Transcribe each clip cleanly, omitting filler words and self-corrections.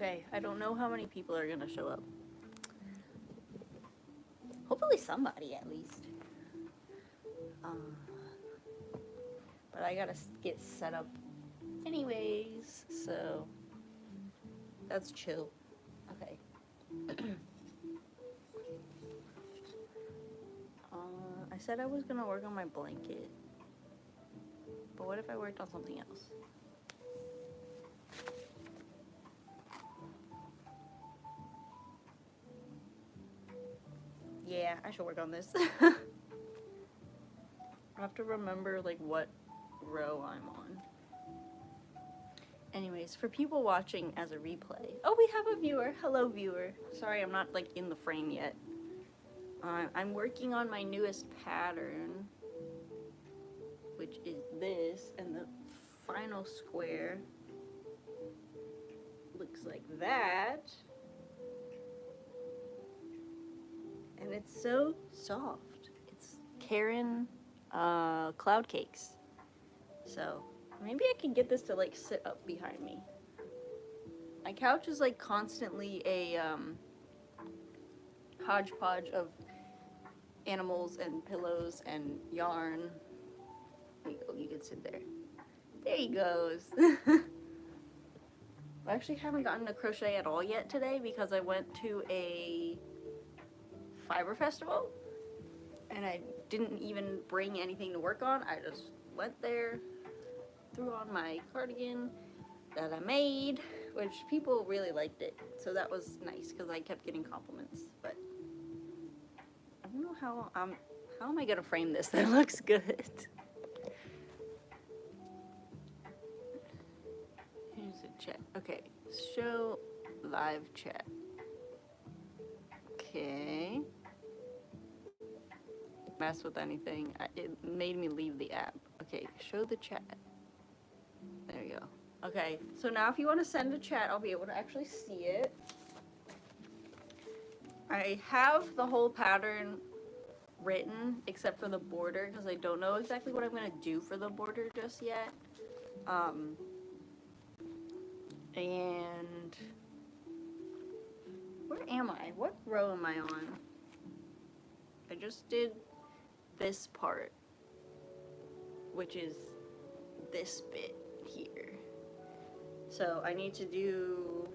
Okay, I don't know how many people are gonna show up. Hopefully somebody at least. But I gotta get set up anyways, so that's chill. Okay. I said I was gonna work on my blanket, but what if I worked on something else? Yeah, I should work on this. I have to remember like what row I'm on. Anyways, for people watching as a replay, oh, we have a viewer. Hello, viewer. Sorry, I'm not like in the frame yet. I'm working on my newest pattern, which is this, and the final square looks like that. And it's so soft. It's Karen cloud cakes. So maybe I can get this to like sit up behind me. My couch is like constantly a hodgepodge of animals and pillows and yarn. There you go, you can sit there. There he goes. I actually haven't gotten to crochet at all yet today because I went to a fiber festival and I didn't even bring anything to work on. I just went there, threw on my cardigan that I made, which people really liked it, so that was nice because I kept getting compliments. But I don't know how am I gonna frame this that looks good. Here's a chat. Okay, show live chat. Okay. Mess with anything. It made me leave the app. Okay, show the chat. There you go. Okay, so now if you want to send a chat, I'll be able to actually see it. I have the whole pattern written except for the border because I don't know exactly what I'm going to do for the border just yet. And where am I? What row am I on? I just did this part, which is this bit here. So I need to do,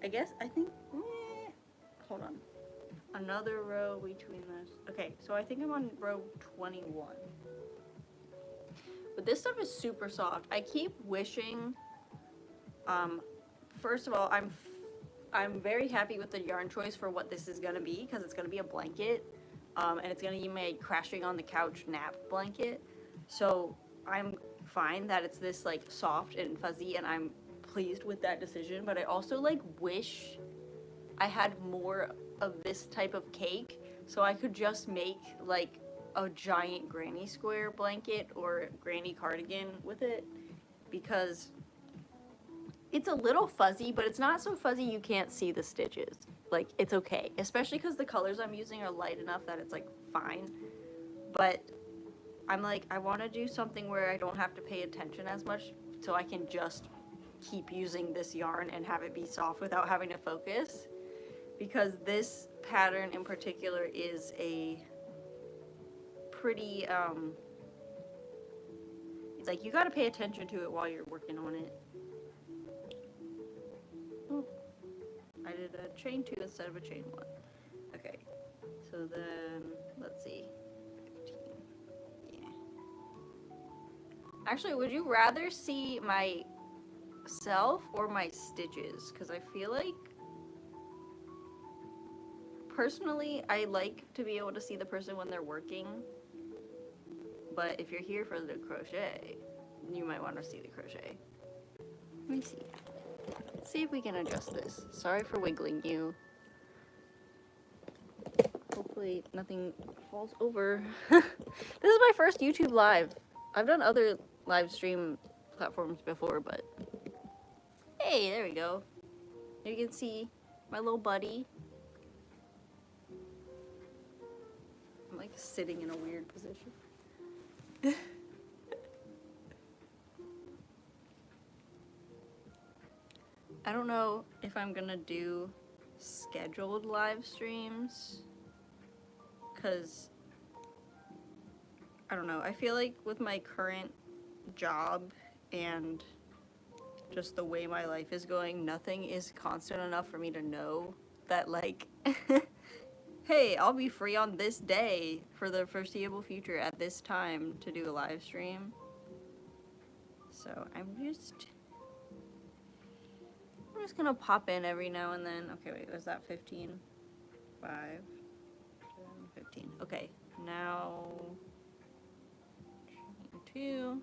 I think, hold on. Another row between this. Okay, so I think I'm on row 21. But this stuff is super soft. I keep wishing, first of all, I'm very happy with the yarn choice for what this is gonna be, because it's gonna be a blanket, and it's gonna be my crashing on the couch nap blanket. So I'm fine that it's this like soft and fuzzy, and I'm pleased with that decision. But I also like wish I had more of this type of cake, so I could just make like a giant granny square blanket or granny cardigan with it, because it's a little fuzzy, but it's not so fuzzy you can't see the stitches. Like, it's okay, especially because the colors I'm using are light enough that it's like fine. But I'm like, I want to do something where I don't have to pay attention as much, so I can just keep using this yarn and have it be soft without having to focus, because this pattern in particular is a pretty it's like you got to pay attention to it while you're working on it. Oh, I did a chain 2 instead of a chain 1. Okay, so then let's see, 15. Yeah, actually, would you rather see myself or my stitches? Because I feel like personally I like to be able to see the person when they're working, but if you're here for the crochet, you might want to see the crochet. Let me see. Let's see if we can adjust this. Sorry for wiggling you. Hopefully nothing falls over. This is my first YouTube live. I've done other live stream platforms before, but hey, there we go. You can see my little buddy. I'm like sitting in a weird position. know if I'm gonna do scheduled live streams, because I don't know, I feel like with my current job and just the way my life is going, nothing is constant enough for me to know that, like, hey, I'll be free on this day for the foreseeable future at this time to do a live stream. So I'm just gonna pop in every now and then. Okay, wait, was that 15? 5, 15. Okay, now 2.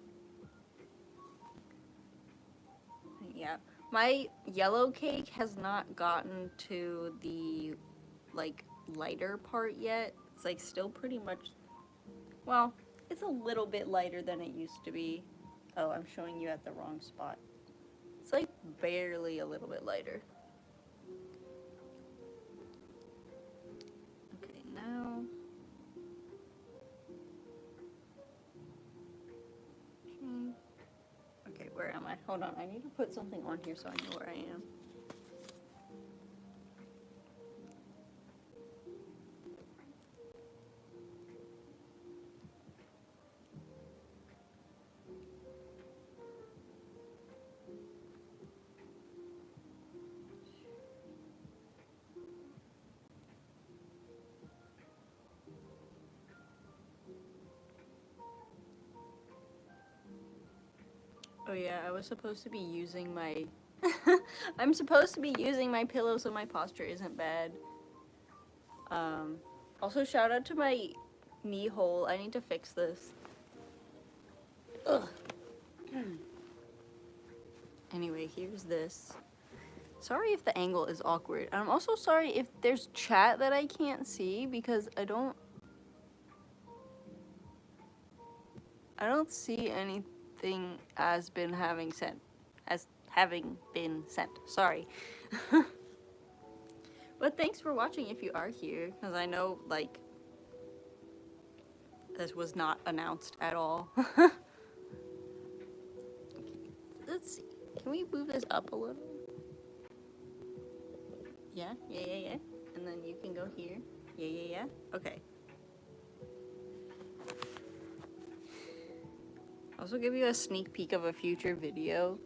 Yeah, my yellow cake has not gotten to the, like, lighter part yet. It's, like, still pretty much, well, it's a little bit lighter than it used to be. Oh, I'm showing you at the wrong spot. It's, like, barely a little bit lighter. Okay, now. Okay, where am I? Hold on, I need to put something on here so I know where I am. Oh yeah, I was supposed to be using my... I'm supposed to be using my pillow so my posture isn't bad. Also, shout out to my knee hole. I need to fix this. Ugh. Anyway, here's this. Sorry if the angle is awkward. I'm also sorry if there's chat that I can't see because I don't see anything as having been sent. Sorry. But thanks for watching if you are here, because I know, like, this was not announced at all. Okay, let's see. Can we move this up a little? Yeah. And then you can go here. Yeah. Okay. Also give you a sneak peek of a future video.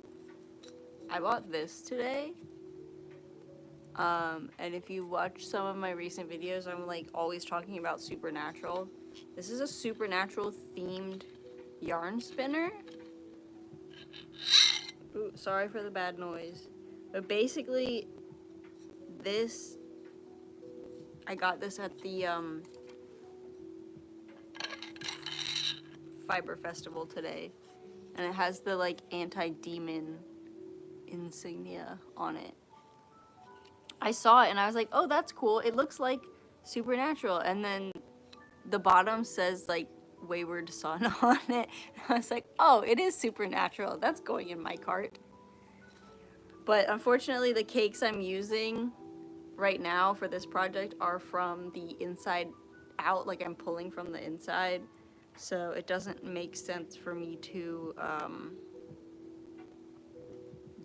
I bought this today. And if you watch some of my recent videos, I'm, like, always talking about Supernatural. This is a Supernatural themed yarn spinner. Ooh, sorry for the bad noise. But basically, I got this at the, Fiber Festival today. And it has the, like, anti-demon insignia on it. I saw it and I was like, oh, that's cool. It looks like Supernatural. And then the bottom says, like, Wayward Son on it. And I was like, oh, it is Supernatural. That's going in my cart. But unfortunately, the cakes I'm using right now for this project are from the inside out. Like, I'm pulling from the inside. So it doesn't make sense for me to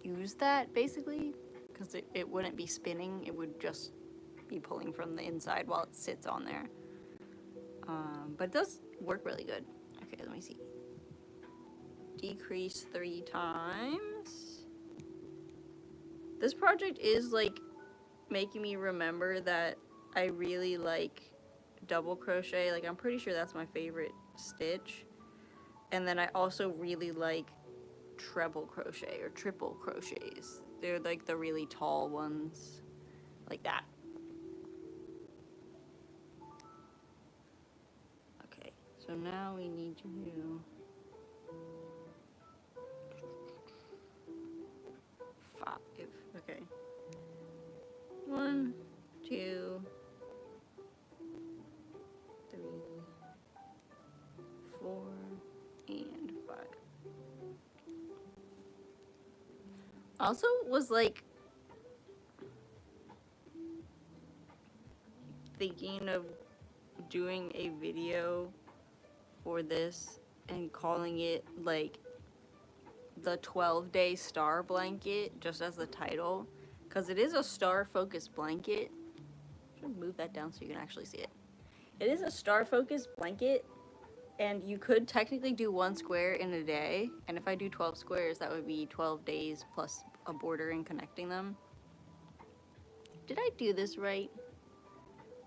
use that, basically. Because it wouldn't be spinning, it would just be pulling from the inside while it sits on there. But it does work really good. Okay, let me see. Decrease 3 times. This project is, like, making me remember that I really like double crochet. Like, I'm pretty sure that's my favorite stitch. And then I also really like treble crochet or triple crochets. They're, like, the really tall ones, like that. Okay, so now we need to do 5. Okay. 1, 2, 3, 4, and 5. Also was, like, thinking of doing a video for this and calling it, like, the 12-day star blanket, just as the title, because it is a star focus blanket. I'm gonna move that down so you can actually see it. It is a star focus blanket, and you could technically do 1 square in a day, and if I do 12 squares, that would be 12 days plus a border and connecting them. Did I do this right?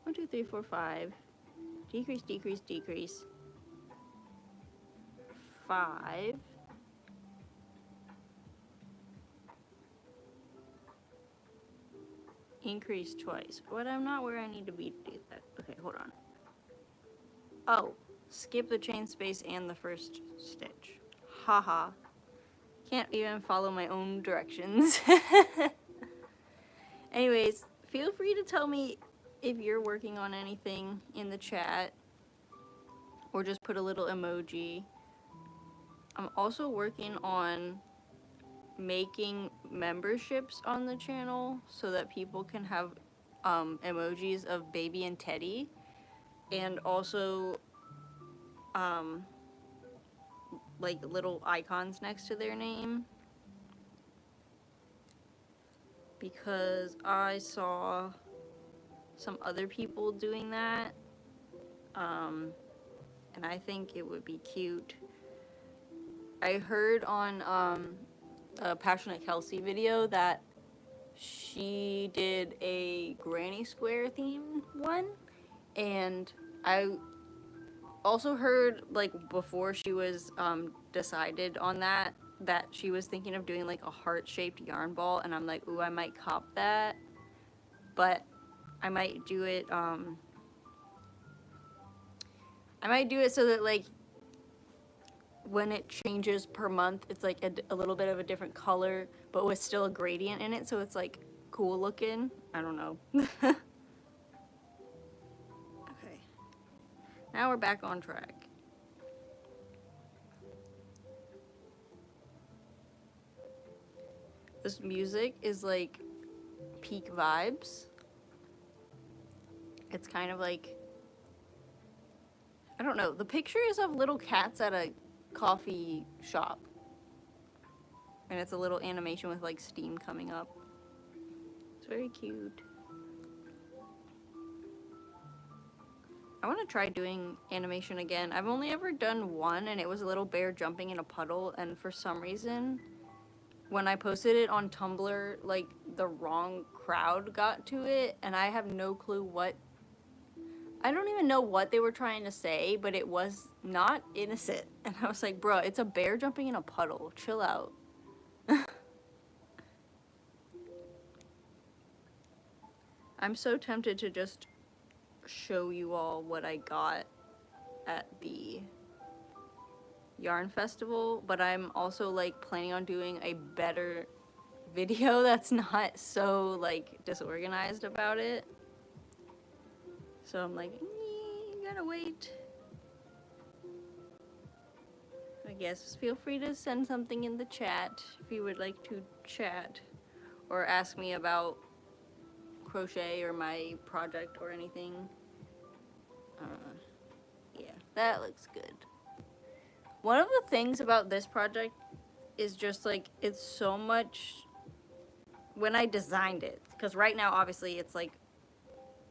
1, 2, 3, 4, 5. Decrease, decrease, decrease. 5. Increase twice. But I'm not where I need to be to do that. Okay, hold on. Oh, skip the chain space and the first stitch. Haha. Can't even follow my own directions. Anyways, feel free to tell me if you're working on anything in the chat, or just put a little emoji. I'm also working on making memberships on the channel so that people can have emojis of baby and teddy, and also like little icons next to their name, because I saw some other people doing that, and I think it would be cute. I heard on a Passionate Kelsey video that she did a Granny Square theme one, and I also heard, like, before she was decided on that she was thinking of doing like a heart-shaped yarn ball, and I'm like, ooh, I might cop that, but I might do it so that, like, when it changes per month, it's like a little bit of a different color, but with still a gradient in it, so it's like cool looking. I don't know. Okay. Now we're back on track. This music is like peak vibes. It's kind of like, I don't know, the picture is of little cats at a coffee shop, and it's a little animation with like steam coming up. It's very cute. I want to try doing animation again. I've only ever done one, and it was a little bear jumping in a puddle, and for some reason when I posted it on Tumblr, like, the wrong crowd got to it, and I have no clue what, I don't even know what they were trying to say, but it was not innocent. And I was like, bro, it's a bear jumping in a puddle. Chill out. I'm so tempted to just show you all what I got at the yarn festival, but I'm also, like, planning on doing a better video that's not so, like, disorganized about it. So I'm like, gotta wait. I guess feel free to send something in the chat if you would like to chat, or ask me about crochet or my project or anything. Yeah, that looks good. One of the things about this project is just, like, it's so much, when I designed it, because right now obviously it's like,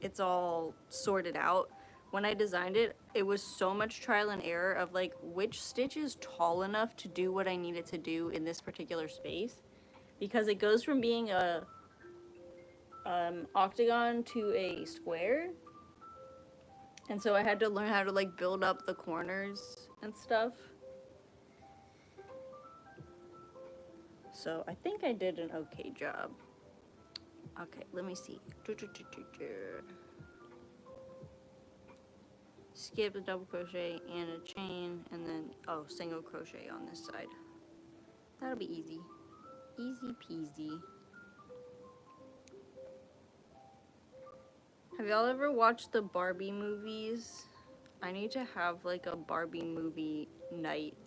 it's all sorted out. When I designed it, it was so much trial and error of, like, which stitch is tall enough to do what I needed to do in this particular space, because it goes from being a octagon to a square, and so I had to learn how to, like, build up the corners and stuff. So I think I did an okay job. Okay, let me see. Skip the double crochet and a chain, and then, oh, single crochet on this side. That'll be easy. Easy peasy. Have y'all ever watched the Barbie movies? I need to have, like, a Barbie movie night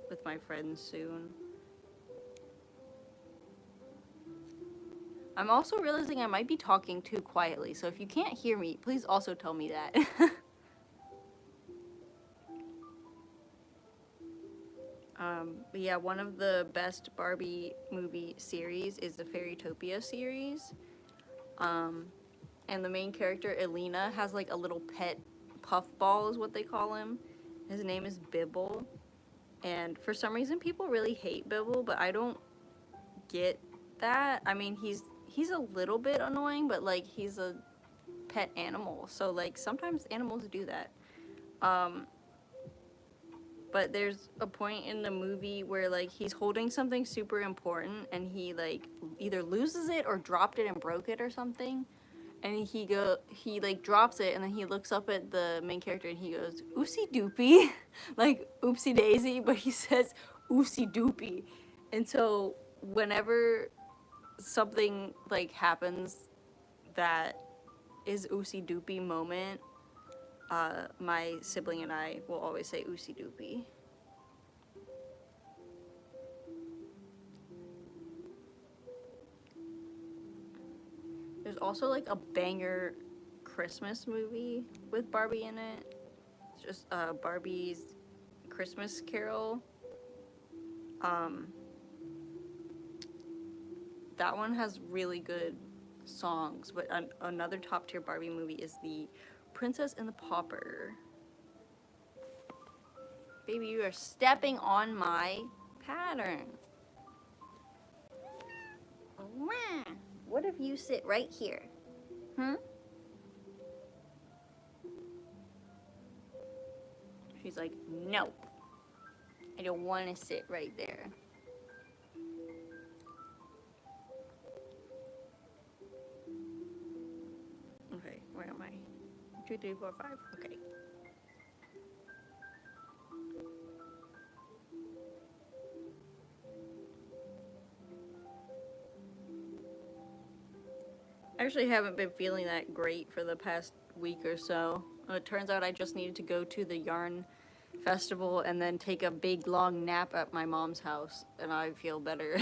with my friends soon. I'm also realizing I might be talking too quietly, so if you can't hear me, please also tell me that. But yeah, one of the best Barbie movie series is the Fairytopia series. Um, and the main character, Elena, has like a little pet puffball, is what they call him. His name is Bibble. And for some reason, people really hate Bibble, but I don't get that. I mean, he's a little bit annoying, but like he's a pet animal, so like sometimes animals do that. Um, but there's a point in the movie where like he's holding something super important and he like either loses it or dropped it and broke it or something. And he like drops it and then he looks up at the main character and he goes, "Oopsie doopie," like oopsie daisy, but he says oopsie doopie. And so whenever something like happens that is oopsie doopie moment, my sibling and I will always say oopsie doopie. There's also like a banger Christmas movie with Barbie in it. It's just Barbie's Christmas Carol. Um, that one has really good songs, but another top tier Barbie movie is the Princess and the Pauper. Baby, you are stepping on my pattern. What if you sit right here? Hmm? She's like, no, I don't want to sit right there. Okay, where am I? 2, 3, 4, 5. Okay. I actually haven't been feeling that great for the past week or so. It turns out I just needed to go to the yarn festival and then take a big long nap at my mom's house, and I feel better.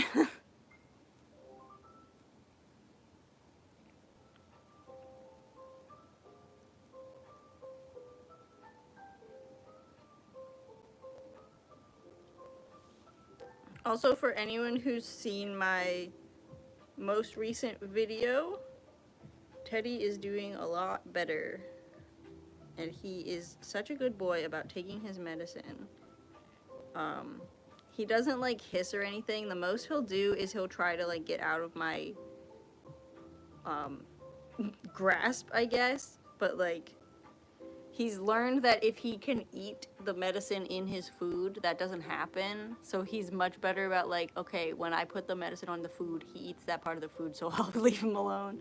Also, for anyone who's seen my most recent video, Teddy is doing a lot better. And he is such a good boy about taking his medicine. He doesn't like hiss or anything. The most he'll do is he'll try to like get out of my grasp, I guess. But like he's learned that if he can eat the medicine in his food, that doesn't happen. So he's much better about like, okay, when I put the medicine on the food, he eats that part of the food, so I'll leave him alone.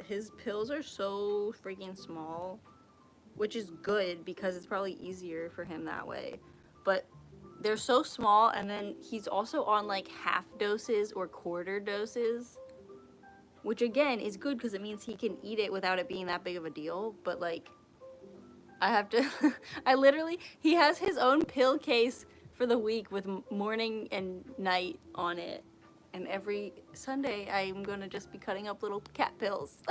His pills are so freaking small, which is good because it's probably easier for him that way. But they're so small, and then he's also on like half doses or quarter doses, which again is good because it means he can eat it without it being that big of a deal. But like, I have to, he has his own pill case for the week with morning and night on it. And every Sunday, I'm gonna just be cutting up little cat pills.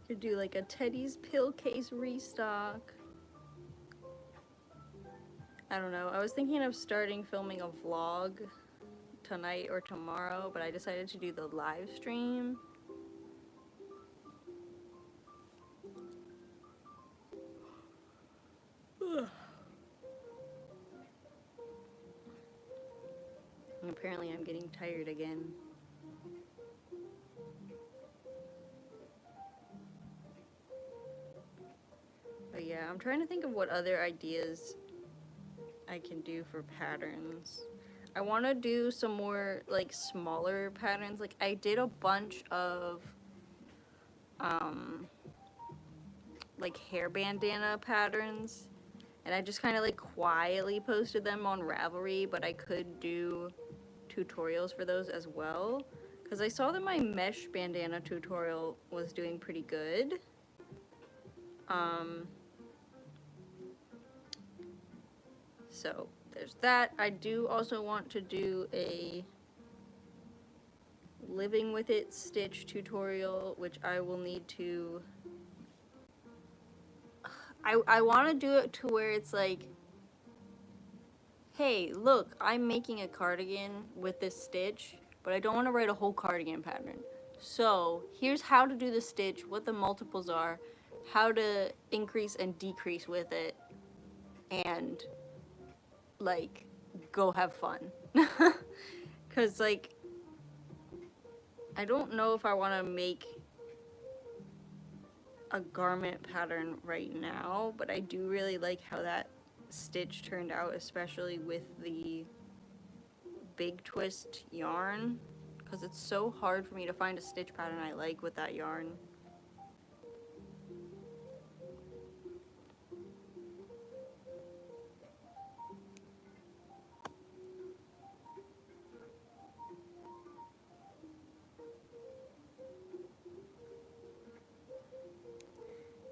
Could do like a Teddy's pill case restock. I don't know. I was thinking of starting filming a vlog tonight or tomorrow, but I decided to do the live stream. And apparently I'm getting tired again. But yeah, I'm trying to think of what other ideas I can do for patterns. I want to do some more like smaller patterns. Like I did a bunch of like hair bandana patterns, and I just kind of like quietly posted them on Ravelry, but I could do tutorials for those as well because I saw that my mesh bandana tutorial was doing pretty good. So there's that. I do also want to do a living with it stitch tutorial, which I will need to, I want to do it to where it's like, hey, look, I'm making a cardigan with this stitch, but I don't want to write a whole cardigan pattern. So here's how to do the stitch, what the multiples are, how to increase and decrease with it, and like go have fun. Because like, I don't know if I want to make a garment pattern right now, but I do really like how that stitch turned out, especially with the big twist yarn, because it's so hard for me to find a stitch pattern I like with that yarn.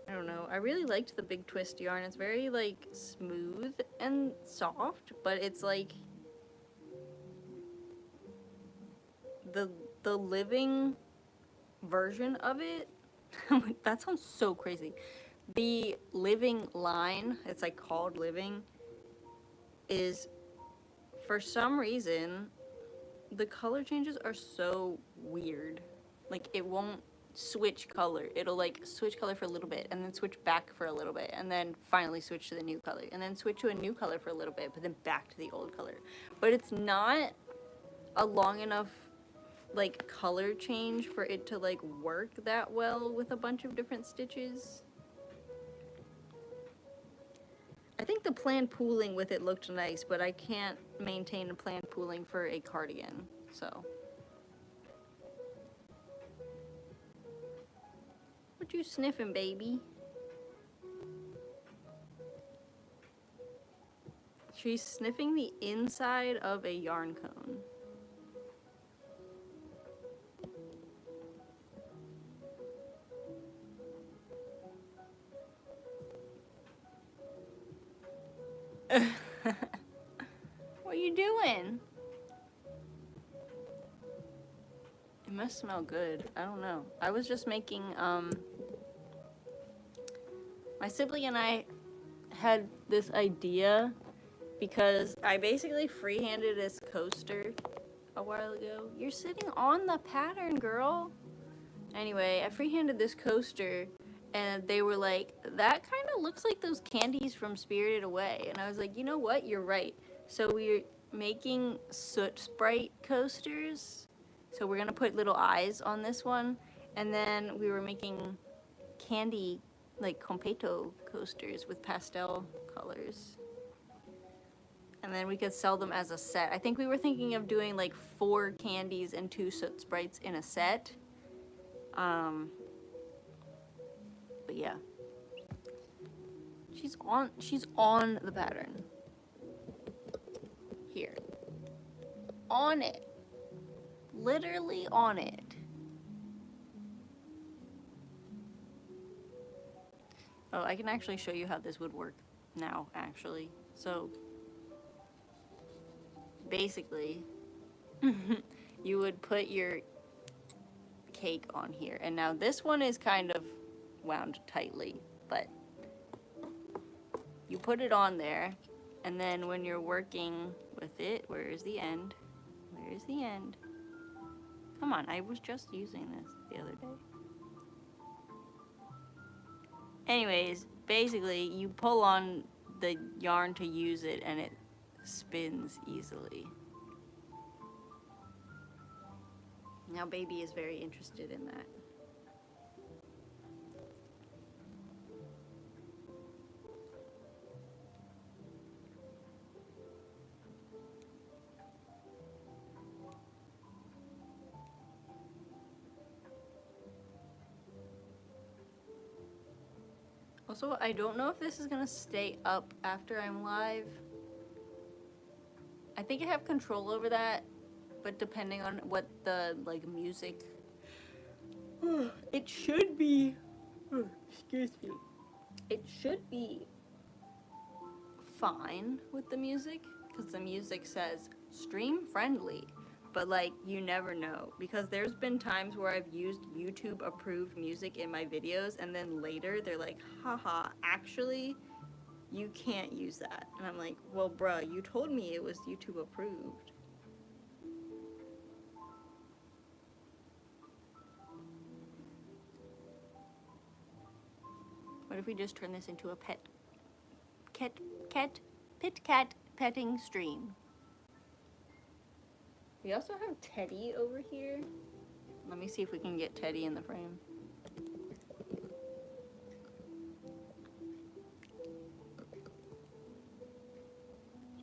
I don't know, I really liked the big twist yarn. It's very like smooth and soft, but it's like the living version of it. That sounds so crazy. The living line, it's like called living, is for some reason the color changes are so weird. Like it won't switch color. It'll like switch color for a little bit and then switch back for a little bit and then finally switch to the new color and then switch to a new color for a little bit but then back to the old color. But it's not a long enough like color change for it to like work that well with a bunch of different stitches. I think the planned pooling with it looked nice, but I can't maintain a planned pooling for a cardigan, so. What you sniffing, baby? She's sniffing the inside of a yarn cone. What are you doing? It must smell good. I don't know. I was just making, my sibling and I had this idea because I basically freehanded this coaster a while ago. You're sitting on the pattern, girl. Anyway, I freehanded this coaster and they were like, that kind of looks like those candies from Spirited Away. And I was like, you know what? You're right. So we're making soot sprite coasters. So we're gonna put little eyes on this one. And then we were making candy, like Competo coasters with pastel colors. And then we could sell them as a set. I think we were thinking of doing like 4 candies and 2 soot sprites in a set. But yeah. She's on the pattern. Here. On it. Literally on it. Oh, I can actually show you how this would work now, actually. So, basically, you would put your cake on here. And now this one is kind of wound tightly, but you put it on there, and then when you're working with it, where is the end? Where is the end? Come on, I was just using this the other day. Anyways, basically, you pull on the yarn to use it, and it spins easily. Now, baby is very interested in that. Also, I don't know if this is gonna stay up after I'm live. I think I have control over that, but depending on what the like music, it should be. Excuse me. It should be fine with the music because the music says stream friendly, but like you never know because there's been times where I've used YouTube approved music in my videos and then later they're like, haha, actually you can't use that. And I'm like, well, bruh, you told me it was YouTube approved. What if we just turn this into a pit cat petting stream? We also have Teddy over here. Let me see if we can get Teddy in the frame.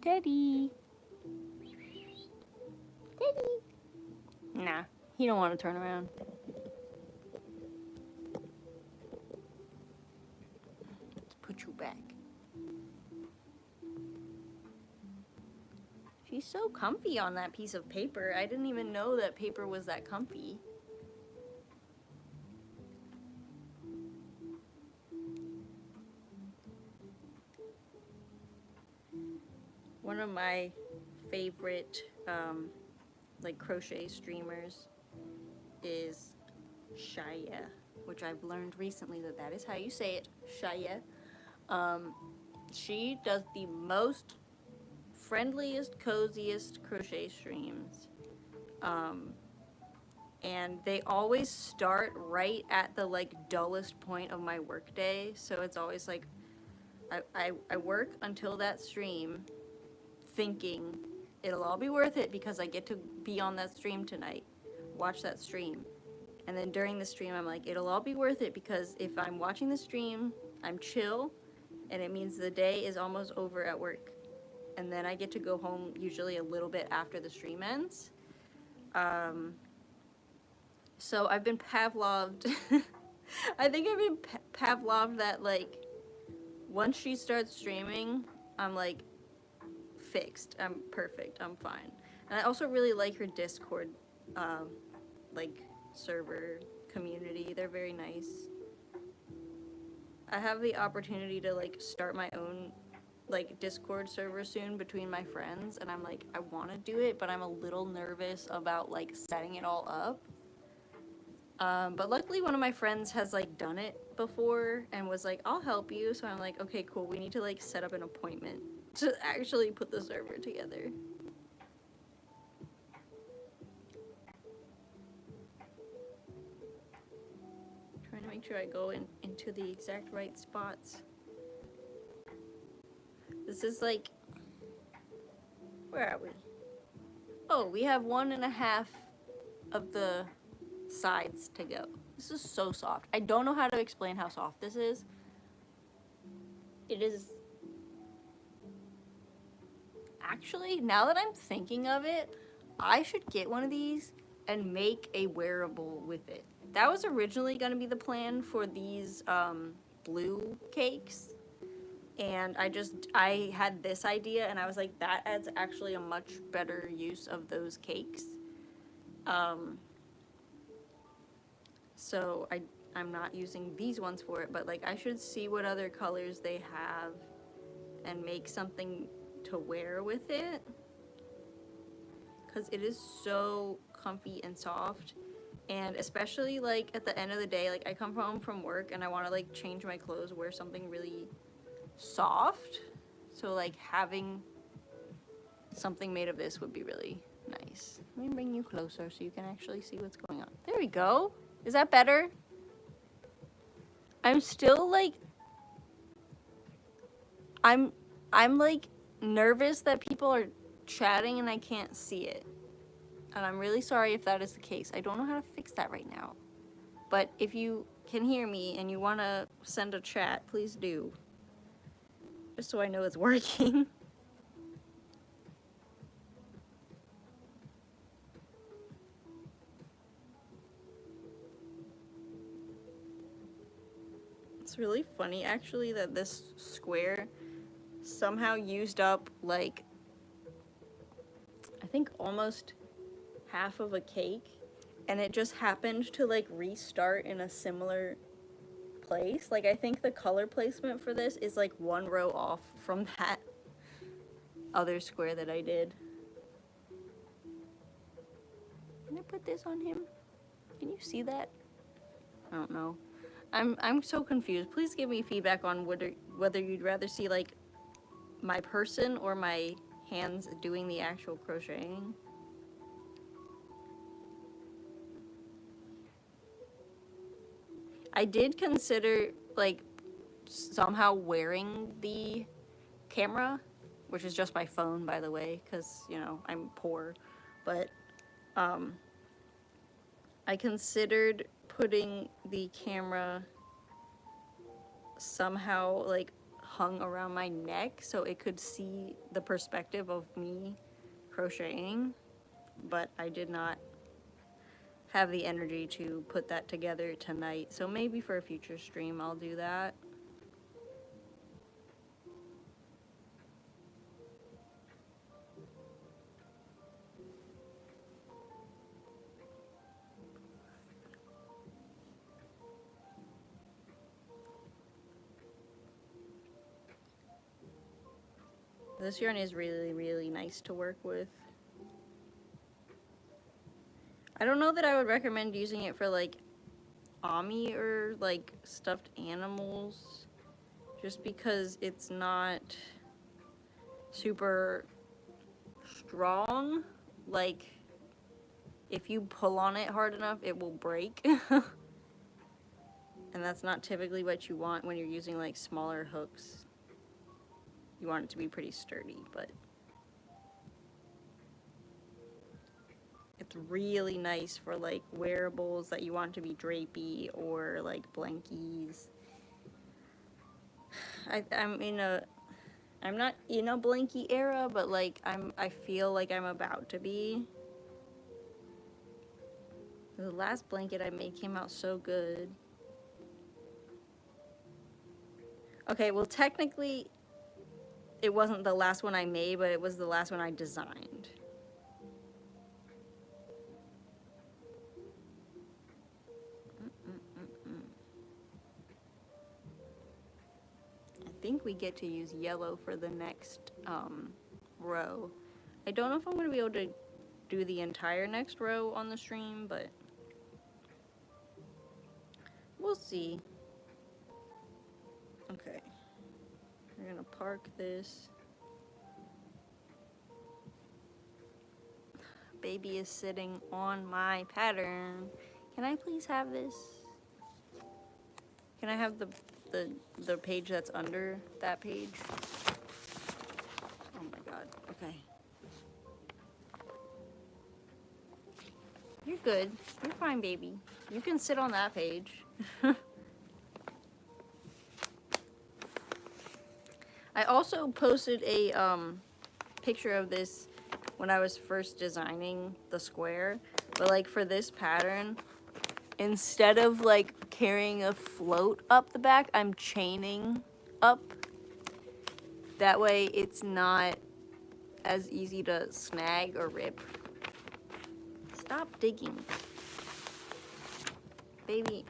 Teddy. Teddy. Nah, he don't want to turn around. Let's put you back. She's so comfy on that piece of paper. I didn't even know that paper was that comfy. One of my favorite like crochet streamers is Shaya, which I've learned recently that is how you say it, Shaya. She does the most friendliest, coziest crochet streams. And they always start right at the like dullest point of my workday. So it's always like I work until that stream thinking it'll all be worth it because I get to be on that stream tonight, watch that stream. And then during the stream, I'm like, it'll all be worth it because if I'm watching the stream, I'm chill, and it means the day is almost over at work. And then I get to go home usually a little bit after the stream ends. So I've been Pavloved. I think I've been Pavloved that, like, once she starts streaming, I'm like, fixed. I'm perfect. I'm fine. And I also really like her Discord, like, server community. They're very nice. I have the opportunity to, like, start my own, like, Discord server soon between my friends, and I'm like, I want to do it, but I'm a little nervous about, like, setting it all up. But luckily one of my friends has, like, done it before and was like, I'll help you. So I'm like, okay, cool. We need to, like, set up an appointment to actually put the server together. Trying to make sure I go into the exact right spots. This is like, where are we? Oh, we have 1.5 of the sides to go. This is so soft. I don't know how to explain how soft this is. It is actually, now that I'm thinking of it, I should get one of these and make a wearable with it. That was originally going to be the plan for these blue cakes, and I had this idea and I was like, that adds actually a much better use of those cakes. So I'm not using these ones for it, but like I should see what other colors they have and make something to wear with it, because it is so comfy and soft. And especially like at the end of the day, like I come home from work and I want to like change my clothes, wear something really soft. So like having something made of this would be really nice. Let me bring you closer so you can actually see what's going on. There we go. Is that better? I'm still like, I'm like nervous that people are chatting and I can't see it. And I'm really sorry if that is the case. I don't know how to fix that right now. But if you can hear me and you want to send a chat, please do. Just so I know it's working. It's really funny actually that this square somehow used up like, I think almost half of a cake, and it just happened to like restart in a similar place. Like I think the color placement for this is like 1 row off from that other square that I did. Can I put this on him? Can you see that? I don't know. I'm so confused. Please give me feedback on whether you'd rather see like my person or my hands doing the actual crocheting. I did consider like somehow wearing the camera, which is just my phone, by the way, because you know I'm poor, but I considered putting the camera somehow like hung around my neck so it could see the perspective of me crocheting, but I did not have the energy to put that together tonight, so maybe for a future stream I'll do that. This yarn is really, really nice to work with. I don't know that I would recommend using it for like Ami or like stuffed animals, just because it's not super strong. Like if you pull on it hard enough, it will break. And that's not typically what you want when you're using like smaller hooks. You want it to be pretty sturdy, but it's really nice for like wearables that you want to be drapey or like blankies. I'm not in a blankie era, but like I feel like I'm about to be. The last blanket I made came out so good. Okay, well technically it wasn't the last one I made, but it was the last one I designed. I think we get to use yellow for the next row. I don't know if I'm going to be able to do the entire next row on the stream, but we'll see. Okay, we're going to park this. Baby is sitting on my pattern. Can I please have this? Can I have the page that's under that page? Oh my god, okay. You're good. You're fine, baby. You can sit on that page. I also posted a picture of this when I was first designing the square, but like for this pattern, instead of like carrying a float up the back, I'm chaining up. That way it's not as easy to snag or rip. Stop digging. Baby.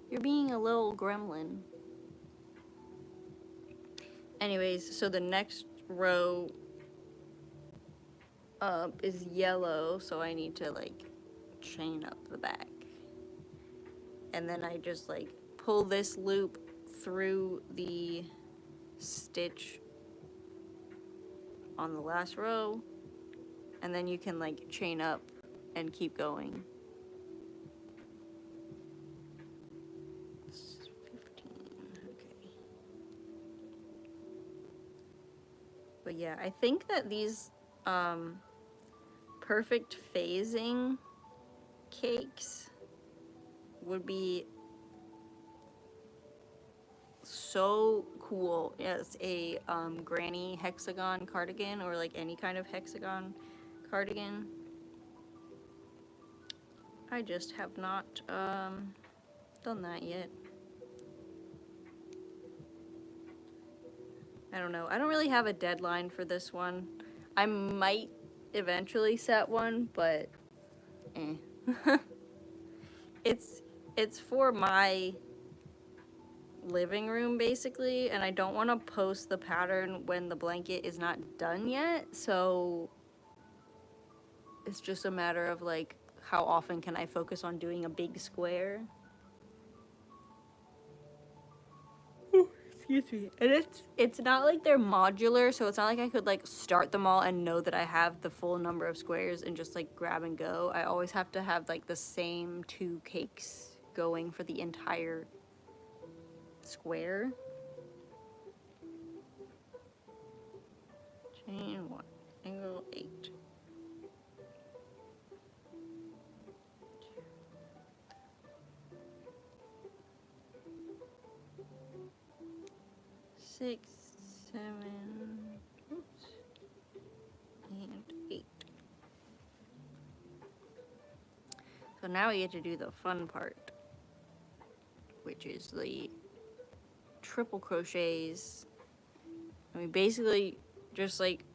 You're being a little gremlin. Anyways, so the next row up is yellow, so I need to like chain up the back. And then I just like pull this loop through the stitch on the last row, and then you can like chain up and keep going. 15, okay. But yeah, I think that these perfect phasing cakes would be so cool as a granny hexagon cardigan, or like any kind of hexagon cardigan. I just have not done that yet. I don't know. I don't really have a deadline for this one. I might eventually set one, but it's for my living room basically, and I don't want to post the pattern when the blanket is not done yet, so it's just a matter of like how often can I focus on doing a big square. Excuse me. And it's not like they're modular, so it's not like I could like start them all and know that I have the full number of squares and just like grab and go. I always have to have like the same 2 cakes going for the entire square. Chain 1, angle 8. Six, 7, oops, and 8. So now we get to do the fun part, which is the triple crochets. And we basically just like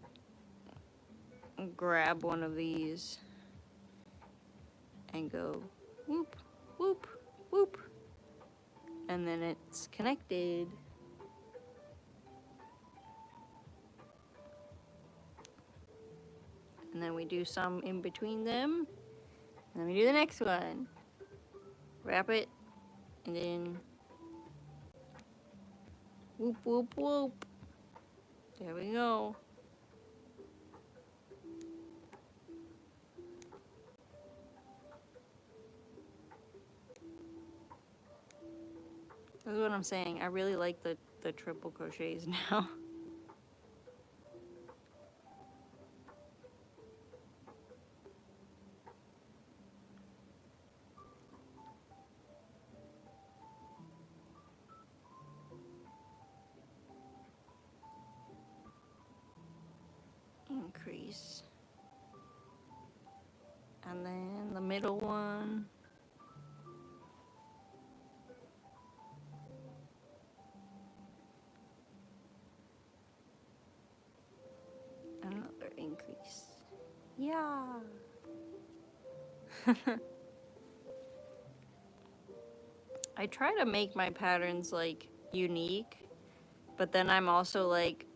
grab one of these and go whoop, whoop, whoop, and then it's connected. And then we do some in between them, and then we do the next one. Wrap it, and then whoop, whoop, whoop. There we go. That's what I'm saying. I really like the triple crochets now. Increase. And then the middle one. Another increase. Yeah. I try to make my patterns like unique, but then I'm also like,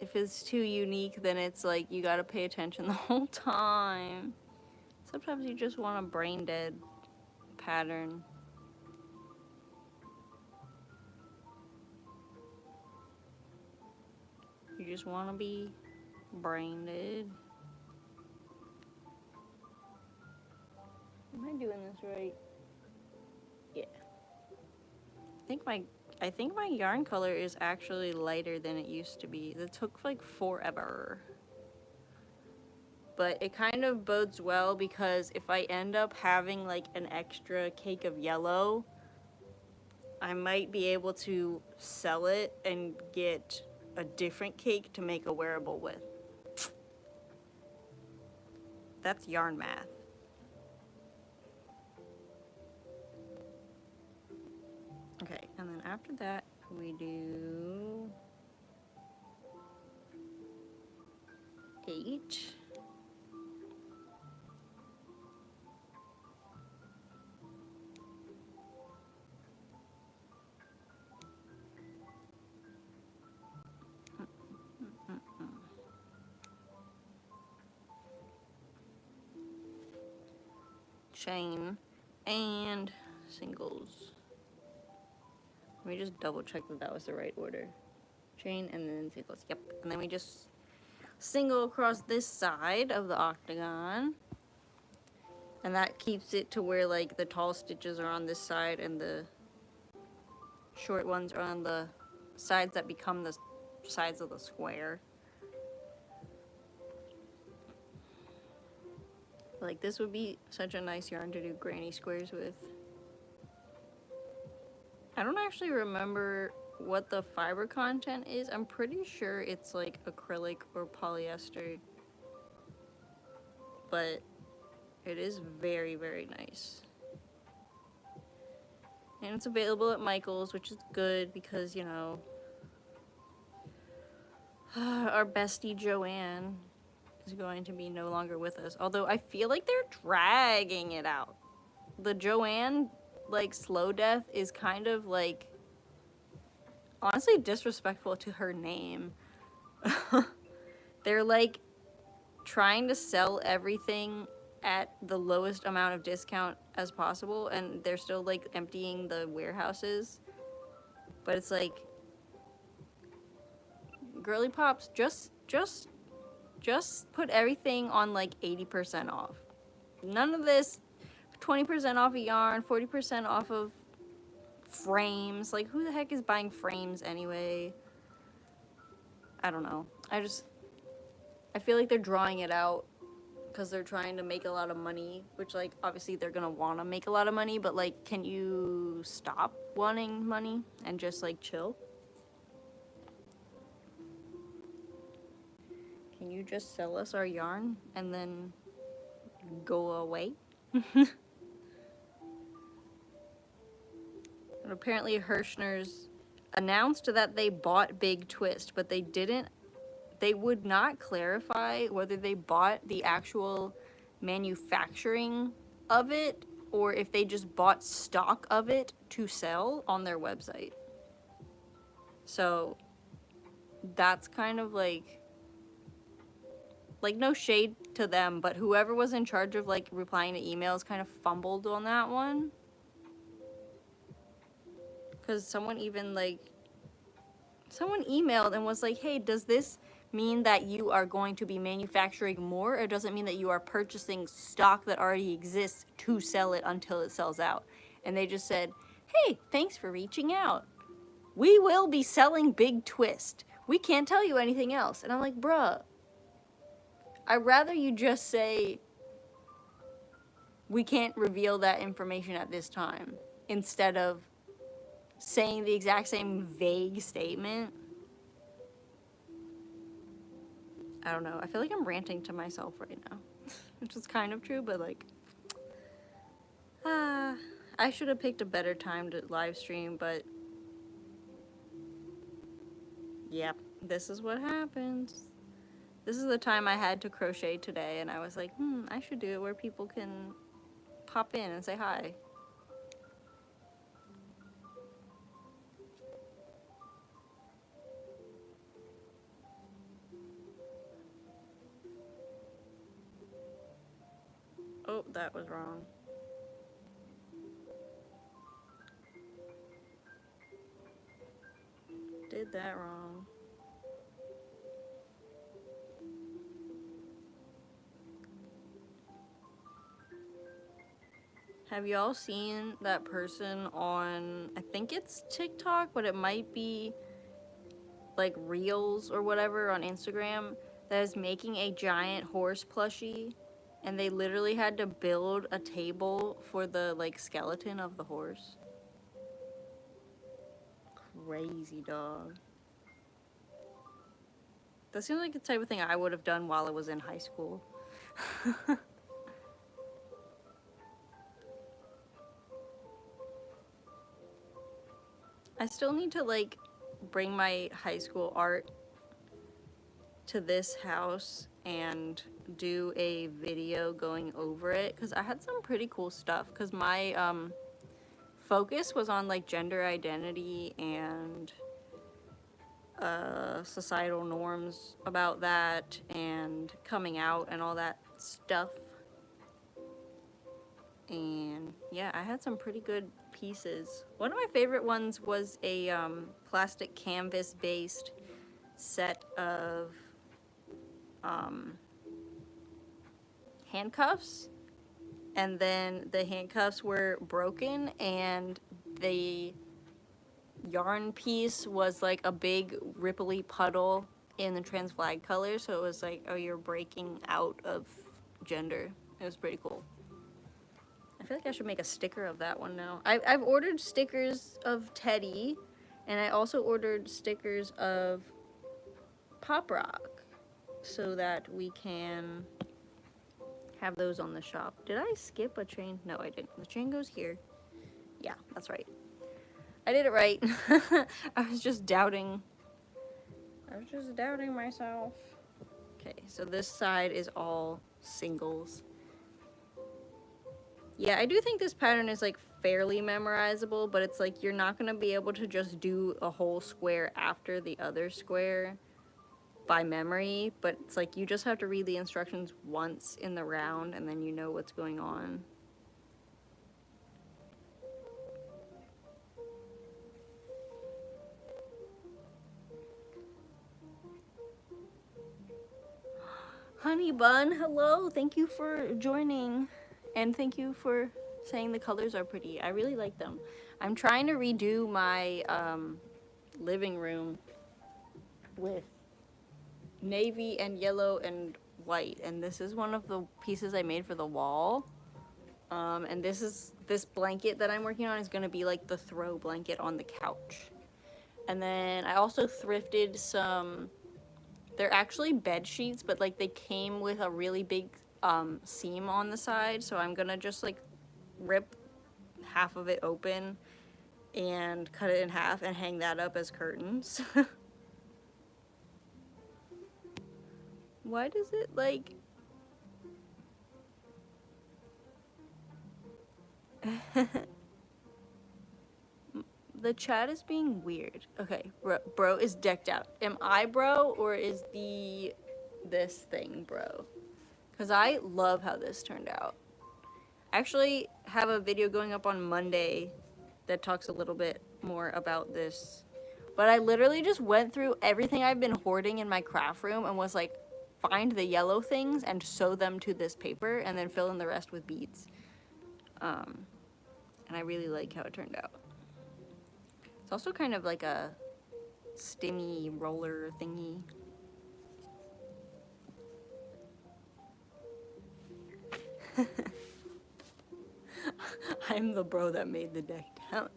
if it's too unique, then it's like you gotta pay attention the whole time. Sometimes you just want a brain dead pattern. You just want to be brain dead. Am I doing this right? Yeah. I think my yarn color is actually lighter than it used to be. It took like forever. But it kind of bodes well because if I end up having like an extra cake of yellow, I might be able to sell it and get a different cake to make a wearable with. That's yarn math. Okay, and then after that, we do 8. Chain and singles. Let me just double check that that was the right order. Chain and then singles. Yep. And then we just single across this side of the octagon. And that keeps it to where like the tall stitches are on this side and the short ones are on the sides that become the sides of the square. Like this would be such a nice yarn to do granny squares with. I don't actually remember what the fiber content is. I'm pretty sure it's like acrylic or polyester, but it is very, very nice. And it's available at Michael's, which is good because, you know, our bestie Joanne is going to be no longer with us. Although I feel like they're dragging it out. The Joanne, like, slow death is kind of like honestly disrespectful to her name. They're like trying to sell everything at the lowest amount of discount as possible, and they're still like emptying the warehouses. But it's like, girly pops, just put everything on like 80% off. None of this 20% off a yarn, 40% off of frames. Like, who the heck is buying frames anyway? I don't know. I feel like they're drawing it out because they're trying to make a lot of money, which, like, obviously they're gonna want to make a lot of money, but, like, can you stop wanting money and just, like, chill? Can you just sell us our yarn and then go away? And apparently Hirschner's announced that they bought Big Twist, but they would not clarify whether they bought the actual manufacturing of it or if they just bought stock of it to sell on their website. So that's kind of like no shade to them, but whoever was in charge of like replying to emails kind of fumbled on that one. Because someone emailed and was like, hey, does this mean that you are going to be manufacturing more, or does it mean that you are purchasing stock that already exists to sell it until it sells out? And they just said, hey, thanks for reaching out. We will be selling Big Twist. We can't tell you anything else. And I'm like, bruh, I'd rather you just say, we can't reveal that information at this time, instead of saying the exact same vague statement. I don't know. I feel like I'm ranting to myself right now, which is kind of true, but like, I should have picked a better time to live stream, but yep, this is what happens. This is the time I had to crochet today, and I was like, I should do it where people can pop in and say hi. Oh, that was wrong. Did that wrong. Have y'all seen that person on, I think it's TikTok, but it might be like Reels or whatever on Instagram, that is making a giant horse plushie, and they literally had to build a table for the like skeleton of the horse. Crazy, dog. That seems like the type of thing I would have done while I was in high school. I still need to like bring my high school art to this house and do a video going over it, because I had some pretty cool stuff, because my focus was on like gender identity and societal norms about that and coming out and all that stuff. And yeah, I had some pretty good pieces. One of my favorite ones was a plastic canvas based set of handcuffs, and then the handcuffs were broken and the yarn piece was like a big ripply puddle in the trans flag color, so it was like, oh, you're breaking out of gender. It was pretty cool. I feel like I should make a sticker of that one now. I've ordered stickers of Teddy, and I also ordered stickers of Pop Rock so that we can have those on the shop. Did I skip a chain? No, I didn't. The chain goes here. Yeah, that's right. I did it right. I was just doubting myself. Okay, so this side is all singles. Yeah, I do think this pattern is like fairly memorizable, but it's like you're not gonna be able to just do a whole square after the other square by memory, but it's like you just have to read the instructions once in the round and then you know what's going on. Honey Bun, hello, thank you for joining, and thank you for saying the colors are pretty. I really like them. I'm trying to redo my living room with navy and yellow and white, and this is one of the pieces I made for the wall. And this blanket that I'm working on is gonna be like the throw blanket on the couch. And then I also thrifted some, they're actually bed sheets, but like they came with a really big seam on the side, so I'm gonna just like rip half of it open and cut it in half and hang that up as curtains. Why does it like... The chat is being weird. Okay, bro is decked out. Am I bro, or is this thing bro? Because I love how this turned out. I actually have a video going up on Monday that talks a little bit more about this. But I literally just went through everything I've been hoarding in my craft room and was like, find the yellow things and sew them to this paper and then fill in the rest with beads. And I really like how it turned out. It's also kind of like a stimmy roller thingy. I'm the bro that made the deck down.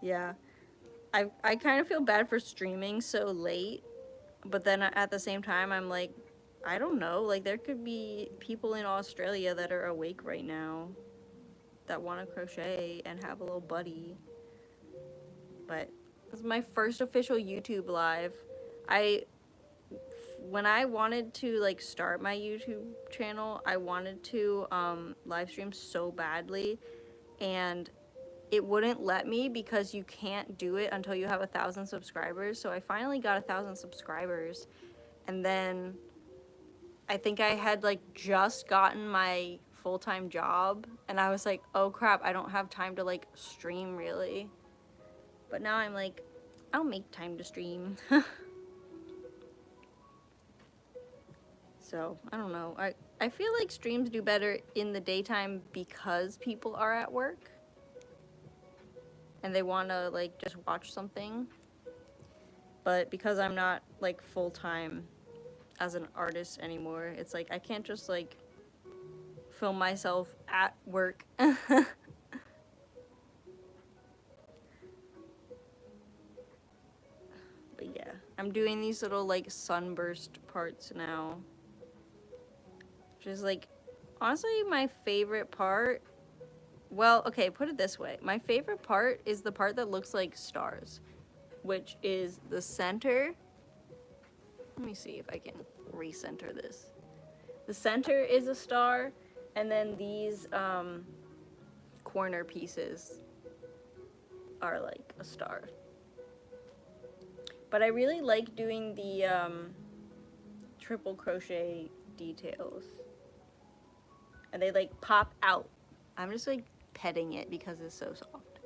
Yeah. I kind of feel bad for streaming so late, but then at the same time I'm like, I don't know, like there could be people in Australia that are awake right now that want to crochet and have a little buddy. But this is my first official YouTube live. When I wanted to like start my YouTube channel, I wanted to live stream so badly, and it wouldn't let me because you can't do it until you have 1,000 subscribers. So I finally got 1,000 subscribers, and then I think I had like just gotten my full-time job, and I was like, oh crap, I don't have time to like stream really. But now I'm like, I'll make time to stream. So I don't know, I feel like streams do better in the daytime because people are at work and they want to like just watch something. But because I'm not like full-time as an artist anymore, it's like I can't just like film myself at work. But yeah, I'm doing these little like sunburst parts now, which is like honestly my favorite part. Well, okay, put it this way. My favorite part is the part that looks like stars, which is the center. Let me see if I can recenter this. The center is a star, and then these corner pieces are like a star. But I really like doing the triple crochet details. And they like pop out. I'm just like petting it because it's so soft.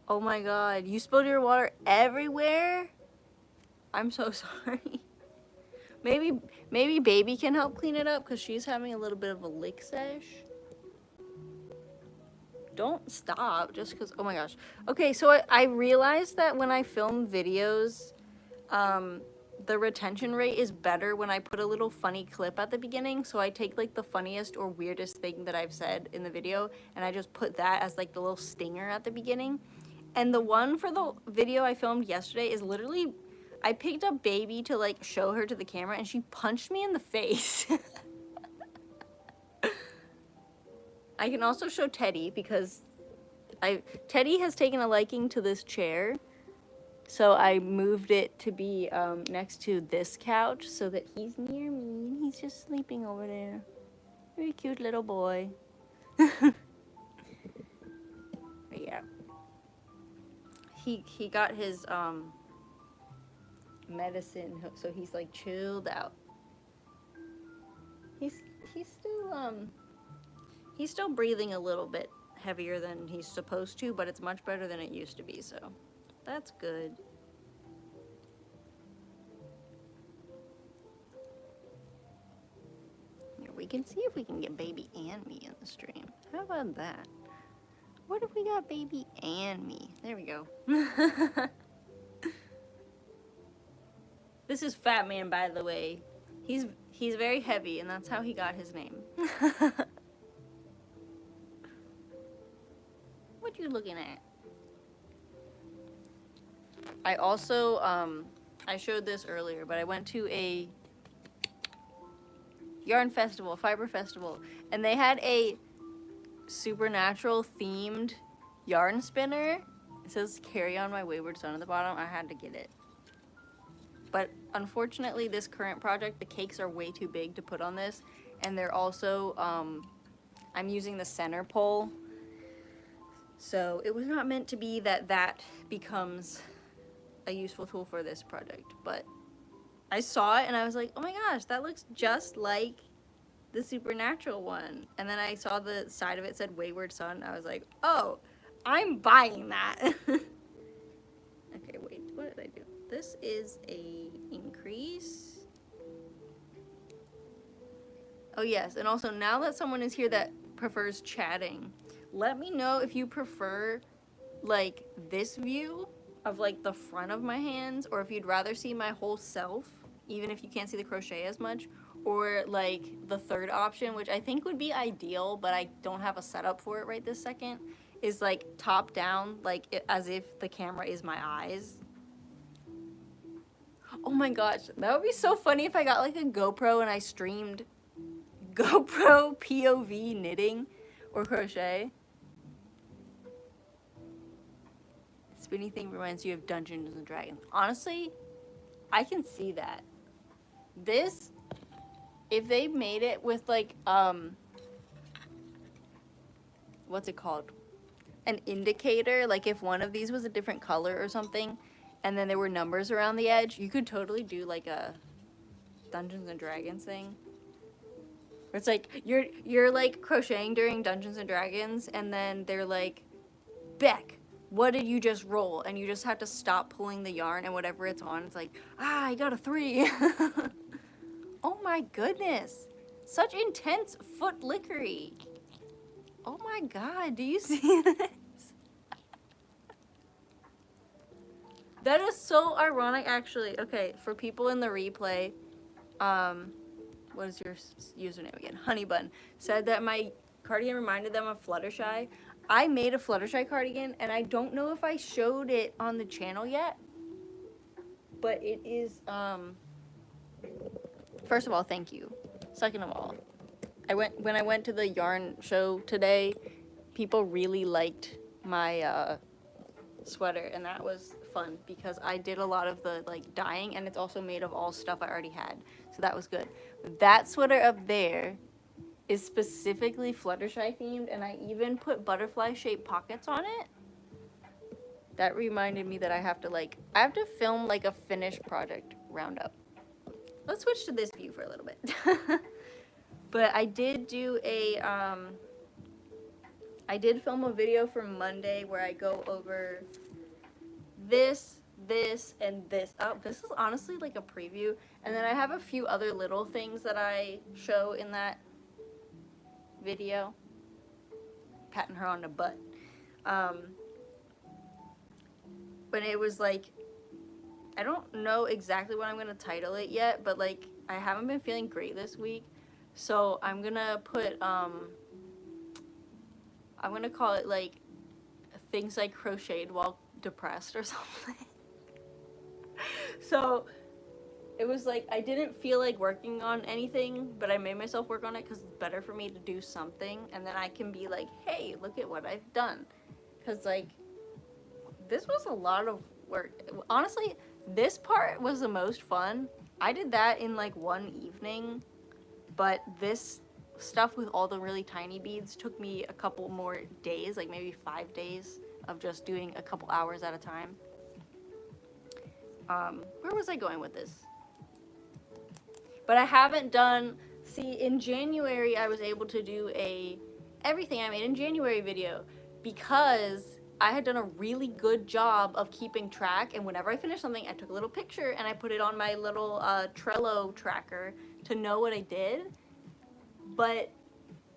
Oh my god, you spilled your water everywhere? I'm so sorry. Maybe baby can help clean it up because she's having a little bit of a lick sesh. Don't stop just because, oh my gosh. Okay, so I realized that when I film videos, the retention rate is better when I put a little funny clip at the beginning. So I take like the funniest or weirdest thing that I've said in the video and I just put that as like the little stinger at the beginning. And the one for the video I filmed yesterday is literally, I picked up baby to like show her to the camera and she punched me in the face. I can also show Teddy because Teddy has taken a liking to this chair. So I moved it to be next to this couch so that he's near me and he's just sleeping over there. Very cute little boy. But yeah. He got his medicine, so he's like chilled out. He's still breathing a little bit heavier than he's supposed to, but it's much better than it used to be, so that's good. Here, we can see if we can get baby and me in the stream. How about that? What if we got baby and me? There we go. This is Fat Man, by the way. He's very heavy, and that's how he got his name. What you looking at? I also, I showed this earlier, but I went to a yarn festival, fiber festival, and they had a supernatural themed yarn spinner. It says "Carry on my wayward son" at the bottom. I had to get it. But unfortunately, this current project, the cakes are way too big to put on this, and they're also, I'm using the center pole, so it was not meant to be that becomes a useful tool for this project. But I saw it and I was like, oh my gosh, that looks just like the supernatural one. And then I saw the side of it said wayward son. I was like, oh, I'm buying that. Okay, wait, what did I do? This is a increase. Oh yes, and also now that someone is here that prefers chatting, let me know if you prefer like this view of like the front of my hands, or if you'd rather see my whole self, even if you can't see the crochet as much, or like the third option, which I think would be ideal, but I don't have a setup for it right this second, is like top down, like as if the camera is my eyes. Oh my gosh, that would be so funny if I got like a GoPro and I streamed GoPro POV knitting or crochet. Spinny thing reminds you of Dungeons and Dragons. Honestly, I can see that. This, if they made it with like, what's it called? An indicator, like if one of these was a different color or something, and then there were numbers around the edge, you could totally do like a Dungeons and Dragons thing. It's like you're like crocheting during Dungeons and Dragons, and then they're like, Beck, what did you just roll? And you just have to stop pulling the yarn, and whatever it's on, it's like, ah, I got a 3. Oh my goodness, such intense foot lickery. Oh my god, do you see this? That is so ironic, actually. Okay, for people in the replay, what is your username again? Honeybun said that my cardigan reminded them of Fluttershy. I made a Fluttershy cardigan, and I don't know if I showed it on the channel yet, but it is, first of all, thank you. Second of all, when I went to the yarn show today, people really liked my sweater, and that was fun because I did a lot of the like dyeing, and it's also made of all stuff I already had, so that was good. That sweater up there is specifically Fluttershy themed, and I even put butterfly shaped pockets on it. That reminded me that I have to film like a finished project roundup. Let's switch to this view for a little bit. But I did do a I did film a video for Monday where I go over this, and this. Oh, this is honestly like a preview. And then I have a few other little things that I show in that video. Patting her on the butt. But it was like, I don't know exactly what I'm going to title it yet, but like, I haven't been feeling great this week. So I'm going to put, I'm going to call it like, things I crocheted while depressed or something. So it was like, I didn't feel like working on anything, but I made myself work on it because it's better for me to do something, and then I can be like, hey, look at what I've done. Because like, this was a lot of work. Honestly, this part was the most fun. I did that in like one evening, but this stuff with all the really tiny beads took me a couple more days, like maybe 5 days of just doing a couple hours at a time. Where was I going with this? But I haven't done, see, in January I was able to do a everything I made in January video because I had done a really good job of keeping track, and whenever I finished something I took a little picture and I put it on my little Trello tracker to know what I did. But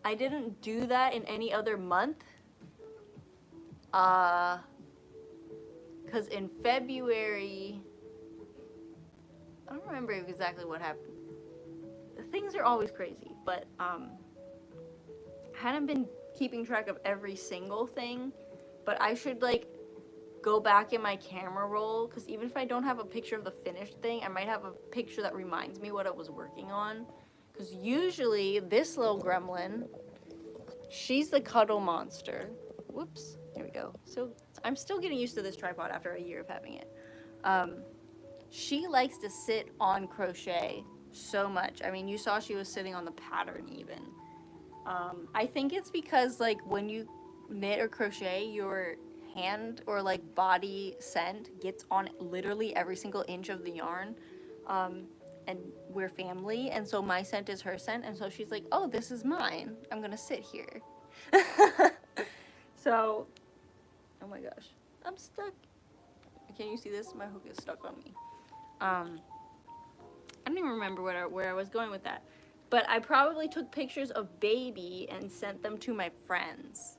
I didn't do that in any other month. Because in February, I don't remember exactly what happened. Things are always crazy, but I hadn't been keeping track of every single thing. But I should like go back in my camera roll, because even if I don't have a picture of the finished thing, I might have a picture that reminds me what I was working on. Because usually this little gremlin, she's the cuddle monster. Whoops, here we go. So I'm still getting used to this tripod after a year of having it. She likes to sit on crochet so much. I mean, you saw she was sitting on the pattern even. I think it's because like when you knit or crochet, your hand or like body scent gets on literally every single inch of the yarn. And we're family, and so my scent is her scent, and so she's like, oh, this is mine, I'm gonna sit here. So, oh my gosh, I'm stuck. Can you see this? My hook is stuck on me. I don't even remember where I was going with that, but I probably took pictures of baby and sent them to my friends,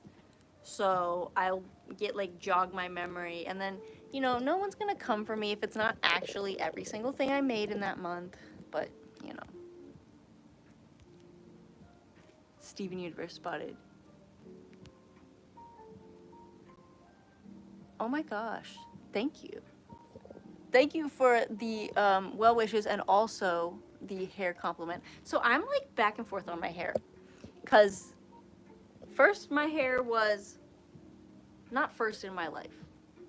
so I'll get like jog my memory, and then you know, no one's gonna come for me if it's not actually every single thing I made in that month, but, you know. Steven Universe spotted. Oh my gosh, thank you. Thank you for the well wishes and also the hair compliment. So I'm like back and forth on my hair, because first my hair was, not first in my life,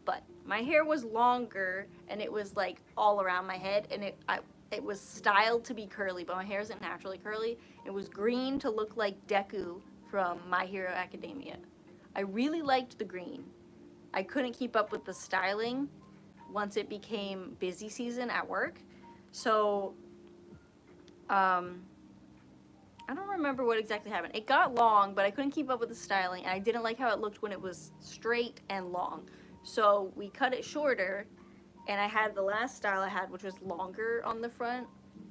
but my hair was longer and it was like all around my head, and it was styled to be curly, but my hair isn't naturally curly. It was green to look like Deku from My Hero Academia. I really liked the green. I couldn't keep up with the styling once it became busy season at work. So, I don't remember what exactly happened. It got long, but I couldn't keep up with the styling, and I didn't like how it looked when it was straight and long. So we cut it shorter, and I had the last style I had, which was longer on the front,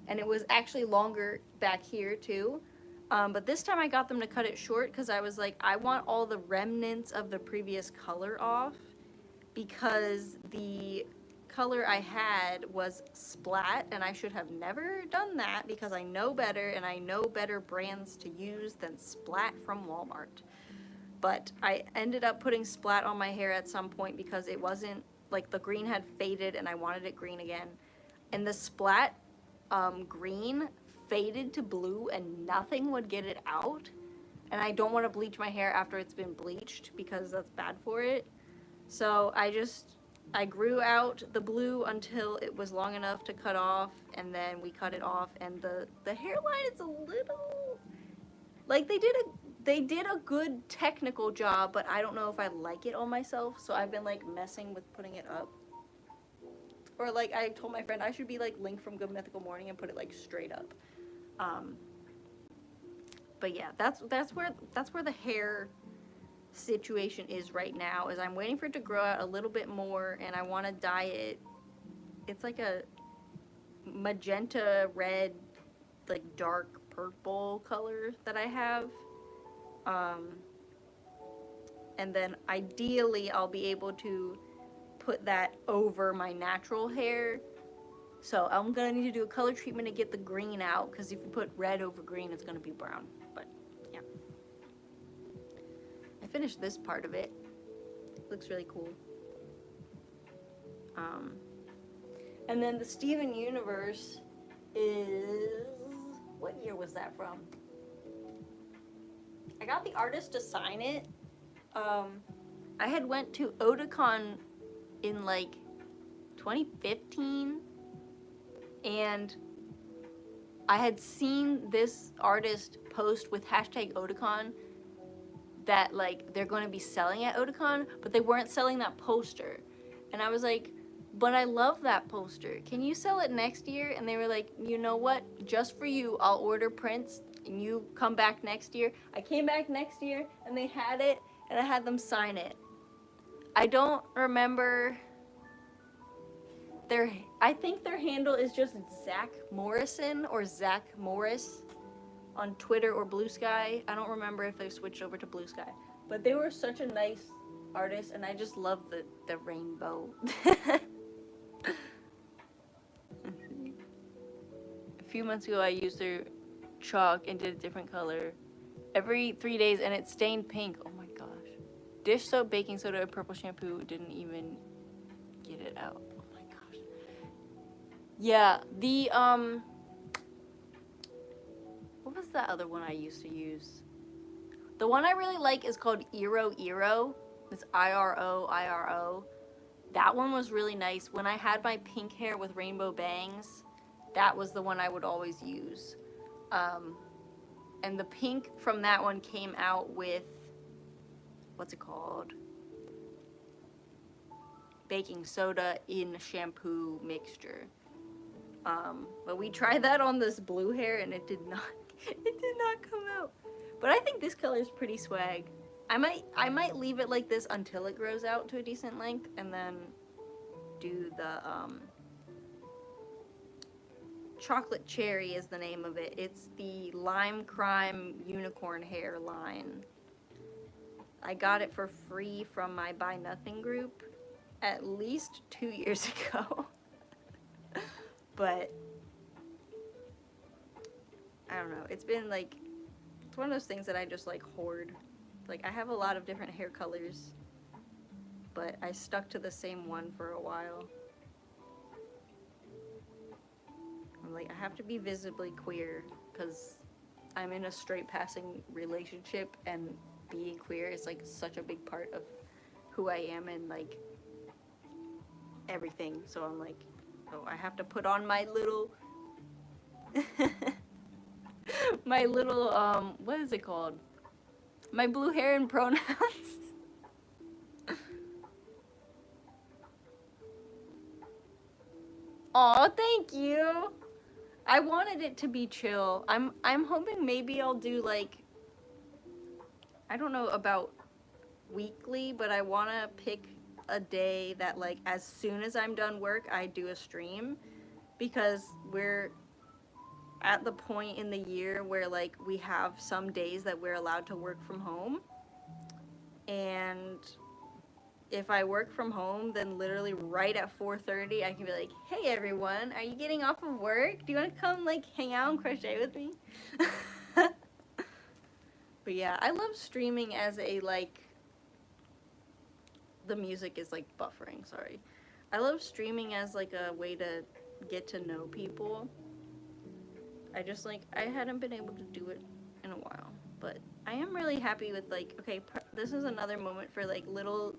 and it was actually longer back here too. But this time I got them to cut it short because I was like, I want all the remnants of the previous color off, because the color I had was splat, and I should have never done that because I know better, and I know better brands to use than Splat from Walmart. But I ended up putting Splat on my hair at some point because it wasn't, like, the green had faded and I wanted it green again. And the Splat green faded to blue and nothing would get it out. And I don't want to bleach my hair after it's been bleached because that's bad for it. So I grew out the blue until it was long enough to cut off, and then we cut it off, and the hairline is a little, like, they did a good technical job, but I don't know if I like it on myself, so I've been like messing with putting it up. Or like I told my friend I should be like Link from Good Mythical Morning and put it like straight up. But yeah, that's where the hair situation is right now, is I'm waiting for it to grow out a little bit more, and I want to dye it. It's like a magenta red, like dark purple color that I have. And then ideally I'll be able to put that over my natural hair. So I'm gonna need to do a color treatment to get the green out, because if you put red over green, it's gonna be brown. But yeah, I finished this part of it. Looks really cool. And then the Steven Universe is, what year was that from? I got the artist to sign it. I had went to Otakon in like 2015, and I had seen this artist post with hashtag Otakon that like they're going to be selling at Otakon, but they weren't selling that poster. And I was like, but I love that poster. Can you sell it next year? And they were like, you know what? Just for you, I'll order prints and you come back next year. I came back next year and they had it and I had them sign it. I don't remember I think their handle is just Zach Morrison or Zach Morris on Twitter or Blue Sky. I don't remember if they switched over to Blue Sky. But they were such a nice artist, and I just love the rainbow. A few months ago, I used their chalk and did a different color every 3 days, and it stained pink. Oh my gosh. Dish soap, baking soda, and purple shampoo didn't even get it out. Oh my gosh. Yeah, what was that other one I used to use? The one I really like is called Iro. It's IRO. That one was really nice. When I had my pink hair with rainbow bangs, that was the one I would always use. And the pink from that one came out with, what's it called? Baking soda in shampoo mixture. But we tried that on this blue hair and it did not come out. But I think this color is pretty swag. I might leave it like this until it grows out to a decent length and then do the chocolate cherry is the name of it. It's the Lime Crime Unicorn Hair line. I got it for free from my Buy Nothing group at least 2 years ago. But I don't know. It's been like, it's one of those things that I just like hoard. Like I have a lot of different hair colors, but I stuck to the same one for a while. I'm like, I have to be visibly queer because I'm in a straight passing relationship and being queer is like such a big part of who I am and like everything. So I'm like, oh, I have to put on my little what is it called? My blue hair and pronouns. Aw, thank you. I wanted it to be chill. I'm hoping maybe I'll do like, I don't know about weekly, but I want to pick a day that like as soon as I'm done work, I do a stream because we're at the point in the year where like we have some days that we're allowed to work from home. And if I work from home, then literally right at 4:30, I can be like, hey everyone, are you getting off of work? Do you want to come like hang out and crochet with me? But yeah, I love streaming as a like, the music is like buffering, sorry. I love streaming as like a way to get to know people. I just like, I hadn't been able to do it in a while, but I am really happy with like, okay, this is another moment for like little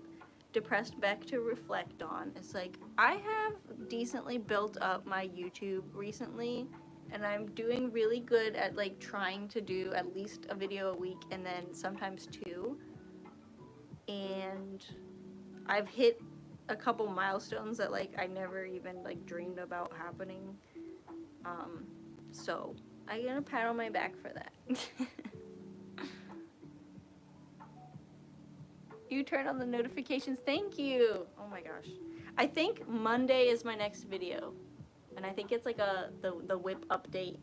depressed Beck to reflect on. It's like, I have decently built up my YouTube recently, and I'm doing really good at like trying to do at least a video a week and then sometimes 2. And I've hit a couple milestones that like I never even like dreamed about happening. So I'm gonna pat on my back for that. You turn on the notifications. Thank you. Oh my gosh. I think Monday is my next video. And I think it's like the whip update.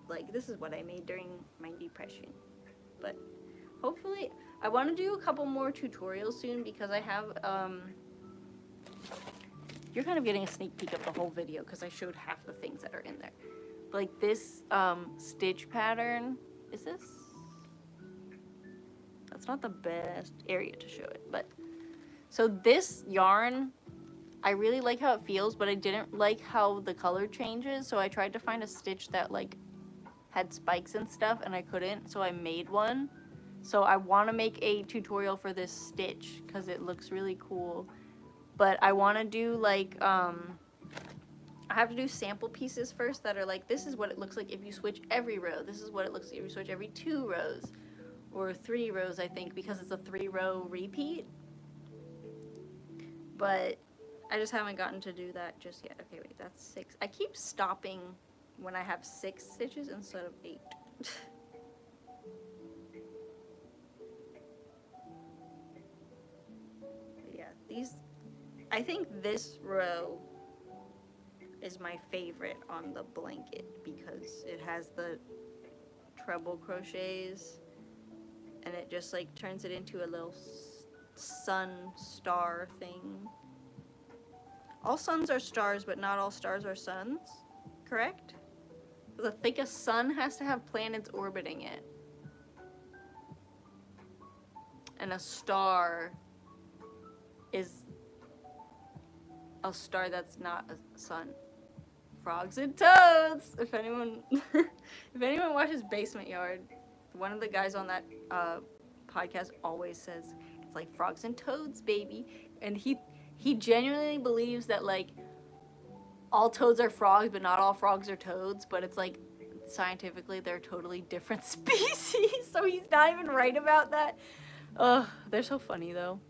Like this is what I made during my depression. But hopefully I want to do a couple more tutorials soon because I have you're kind of getting a sneak peek of the whole video because I showed half the things that are in there. Like this stitch pattern. Is this? That's not the best area to show it, but so this yarn, I really like how it feels, but I didn't like how the color changes, so I tried to find a stitch that like had spikes and stuff and I couldn't, so I made one. So I want to make a tutorial for this stitch because it looks really cool, but I want to do like I have to do sample pieces first that are like, this is what it looks like if you switch every row. This is what it looks like if you switch every 2 rows. Or 3 rows, I think, because it's a 3-row repeat. But I just haven't gotten to do that just yet. Okay, wait, that's 6. I keep stopping when I have 6 stitches instead of 8. Yeah, these, I think this row is my favorite on the blanket because it has the treble crochets and it just like turns it into a little sun star thing. All suns are stars, but not all stars are suns, correct? Because I think a sun has to have planets orbiting it. And a star is a star that's not a sun. Frogs and toads! If anyone if anyone watches Basement Yard, one of the guys on that podcast always says, it's like frogs and toads, baby. And he genuinely believes that like all toads are frogs, but not all frogs are toads. But it's like scientifically they're totally different species. So he's not even right about that. Ugh, they're so funny though.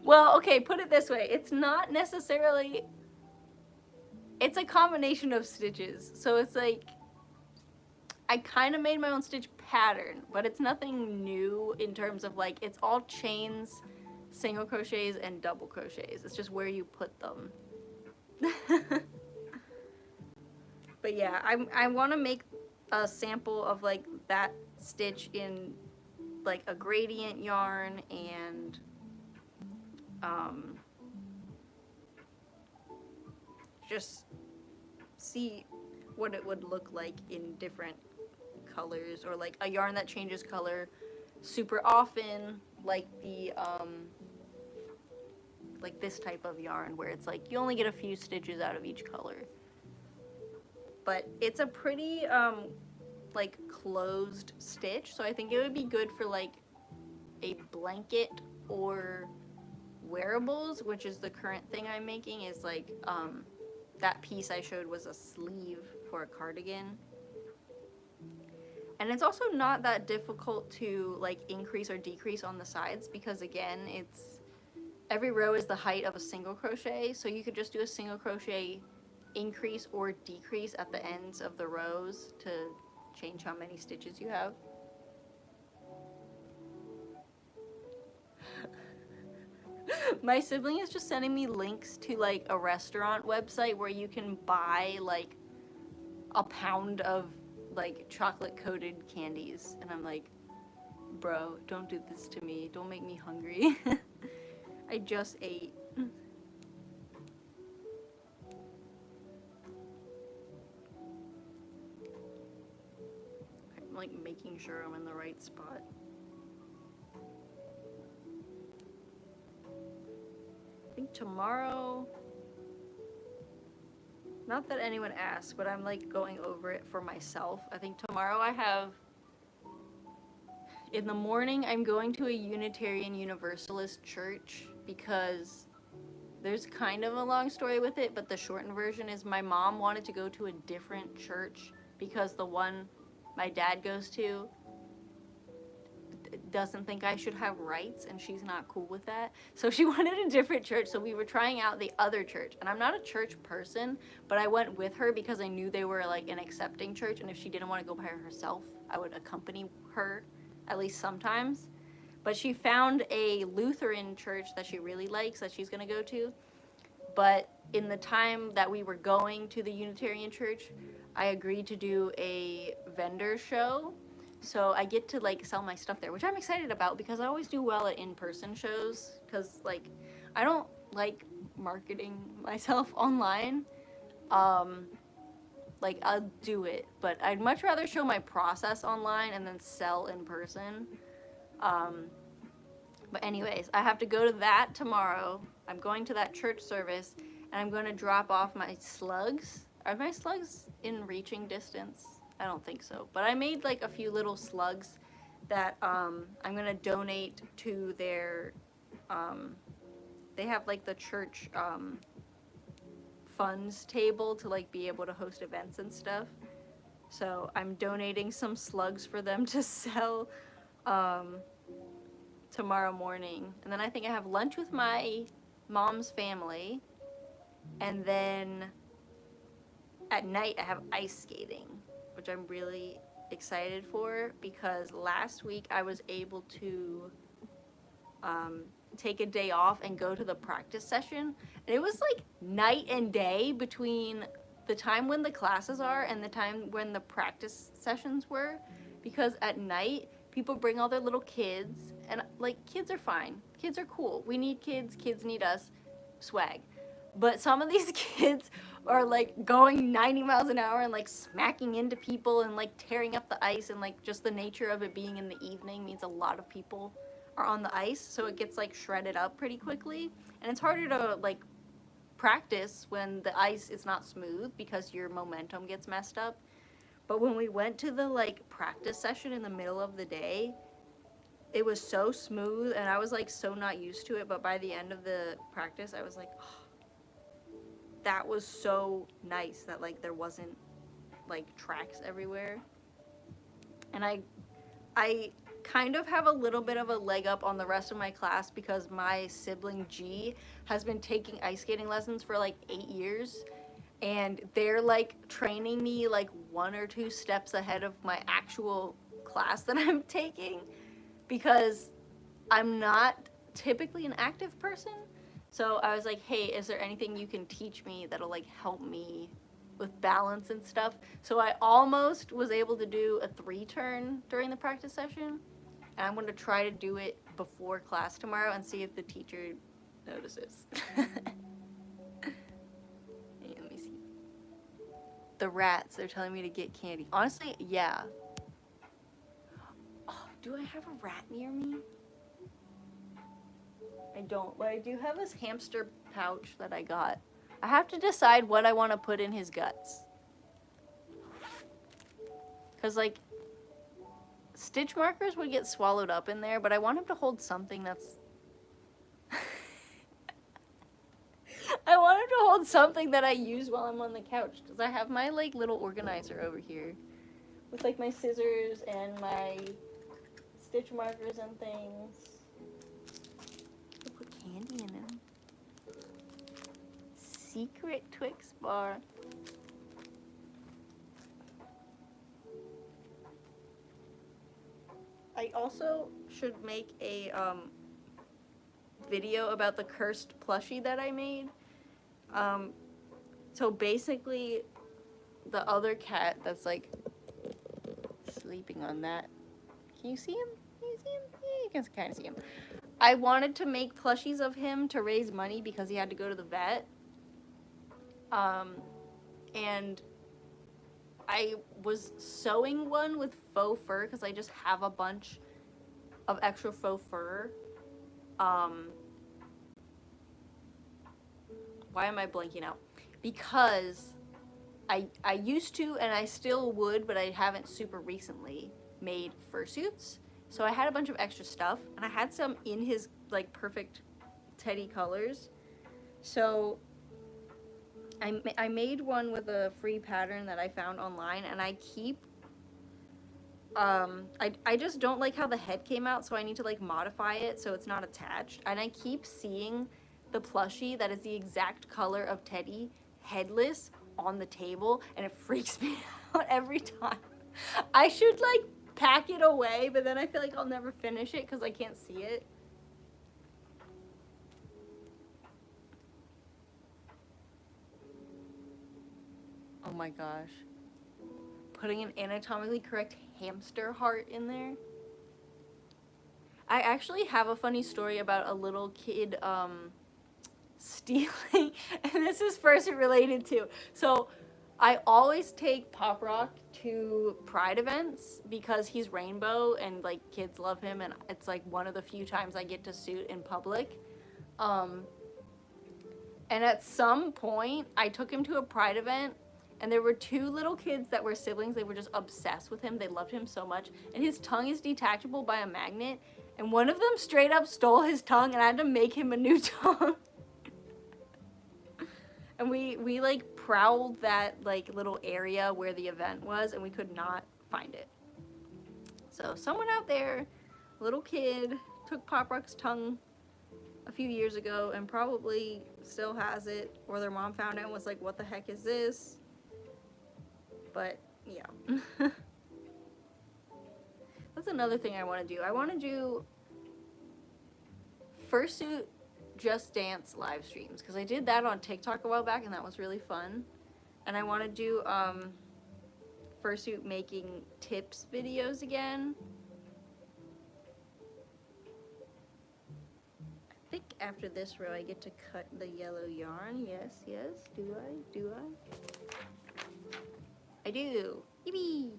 Well, okay, put it this way. It's not necessarily... It's a combination of stitches. So it's like... I kind of made my own stitch pattern, but it's nothing new in terms of like... It's all chains, single crochets, and double crochets. It's just where you put them. But yeah, I want to make a sample of like that stitch in like a gradient yarn and... just see what it would look like in different colors, or like a yarn that changes color super often, like the like this type of yarn where it's like you only get a few stitches out of each color. But it's a pretty like closed stitch, so I think it would be good for like a blanket or wearables, which is the current thing I'm making. Is like that piece I showed was a sleeve for a cardigan. And it's also not that difficult to like increase or decrease on the sides because again, it's every row is the height of a single crochet, so you could just do a single crochet increase or decrease at the ends of the rows to change how many stitches you have. My sibling is just sending me links to like a restaurant website where you can buy like a pound of like chocolate coated candies, and I'm like, bro, don't do this to me, don't make me hungry. I just ate. I'm like making sure I'm in the right spot. I think tomorrow, not that anyone asked, but I'm like going over it for myself. I think tomorrow I have, in the morning, I'm going to a Unitarian Universalist church because there's kind of a long story with it, but the shortened version is my mom wanted to go to a different church because the one my dad goes to doesn't think I should have rights, and she's not cool with that. So she wanted a different church, so we were trying out the other church. And I'm not a church person, but I went with her because I knew they were like an accepting church, and if she didn't want to go by herself, I would accompany her, at least sometimes. But she found a Lutheran church that she really likes that she's going to go to. But in the time that we were going to the Unitarian church, I agreed to do a vendor show. So I get to like sell my stuff there, which I'm excited about because I always do well at in-person shows because like I don't like marketing myself online. Like I'll do it, but I'd much rather show my process online and then sell in person. But anyways, I have to go to that tomorrow. I'm going to that church service and I'm going to drop off my slugs. Are my slugs in reaching distance? I don't think so, but I made like a few little slugs that I'm gonna donate to their they have like the church funds table to like be able to host events and stuff. So I'm donating some slugs for them to sell um, tomorrow morning. And then I think I have lunch with my mom's family. And then at night I have ice skating, which I'm really excited for because last week I was able to take a day off and go to the practice session. And it was like night and day between the time when the classes are and the time when the practice sessions were, because at night people bring all their little kids, and like kids are fine, kids are cool, we need kids, kids need us, swag. But some of these kids are like going 90 miles an hour and like smacking into people and like tearing up the ice, and like just the nature of it being in the evening means a lot of people are on the ice, so it gets like shredded up pretty quickly, and it's harder to like practice when the ice is not smooth because your momentum gets messed up. But when we went to the like practice session in the middle of the day, it was so smooth and I was like so not used to it, but by the end of the practice I was like, oh, that was so nice that like there wasn't like tracks everywhere. And I kind of have a little bit of a leg up on the rest of my class because my sibling G has been taking ice skating lessons for like 8 years, and they're like training me like 1 or 2 steps ahead of my actual class that I'm taking because I'm not typically an active person. So I was like, hey, is there anything you can teach me that'll like help me with balance and stuff? So I almost was able to do a 3-turn during the practice session, and I'm going to try to do it before class tomorrow and see if the teacher notices. Hey, let me see. The rats, they're telling me to get candy. Honestly, yeah. Oh, do I have a rat near me? I don't, but I do have this hamster pouch that I got. I have to decide what I want to put in his guts. Because, like, stitch markers would get swallowed up in there, but I want him to hold something that's... I want him to hold something that I use while I'm on the couch. Because I have my, like, little organizer over here. With, like, my scissors and my stitch markers and things. I'll put candy in him. Secret Twix bar. I also should make a video about the cursed plushie that I made. So basically, the other cat that's like sleeping on that. Can you see him? Can you see him? Yeah, you can kind of see him. I wanted to make plushies of him to raise money because he had to go to the vet. And I was sewing one with faux fur because I just have a bunch of extra faux fur. Why am I blanking out? Because I used to, and I still would, but I haven't super recently made fursuits. So I had a bunch of extra stuff, and I had some in his like perfect teddy colors. So I made one with a free pattern that I found online, and I keep, I just don't like how the head came out, so I need to like modify it so it's not attached. And I keep seeing the plushie that is the exact color of Teddy headless on the table, and it freaks me out every time. I should like pack it away, but then I feel like I'll never finish it because I can't see it. Oh my gosh. Putting an anatomically correct hamster heart in there. I actually have a funny story about a little kid stealing, and this is first related to. So I always take Pop Rock to Pride events because he's rainbow and like kids love him, and it's like one of the few times I get to suit in public. And at some point I took him to a Pride event, and there were 2 little kids that were siblings. They were just obsessed with him. They loved him so much. And his tongue is detachable by a magnet. And one of them straight up stole his tongue, and I had to make him a new tongue. And we like prowled that like little area where the event was, and we could not find it. So someone out there, little kid, took Pop Rock's tongue a few years ago and probably still has it, or their mom found it and was like, what the heck is this? But yeah. That's another thing I want to do. I want to do fursuit Just Dance live streams, because I did that on TikTok a while back and that was really fun. And I want to do fursuit making tips videos again. I think after this row I get to cut the yellow yarn. Yes, yes. Do I? I do. Yippee!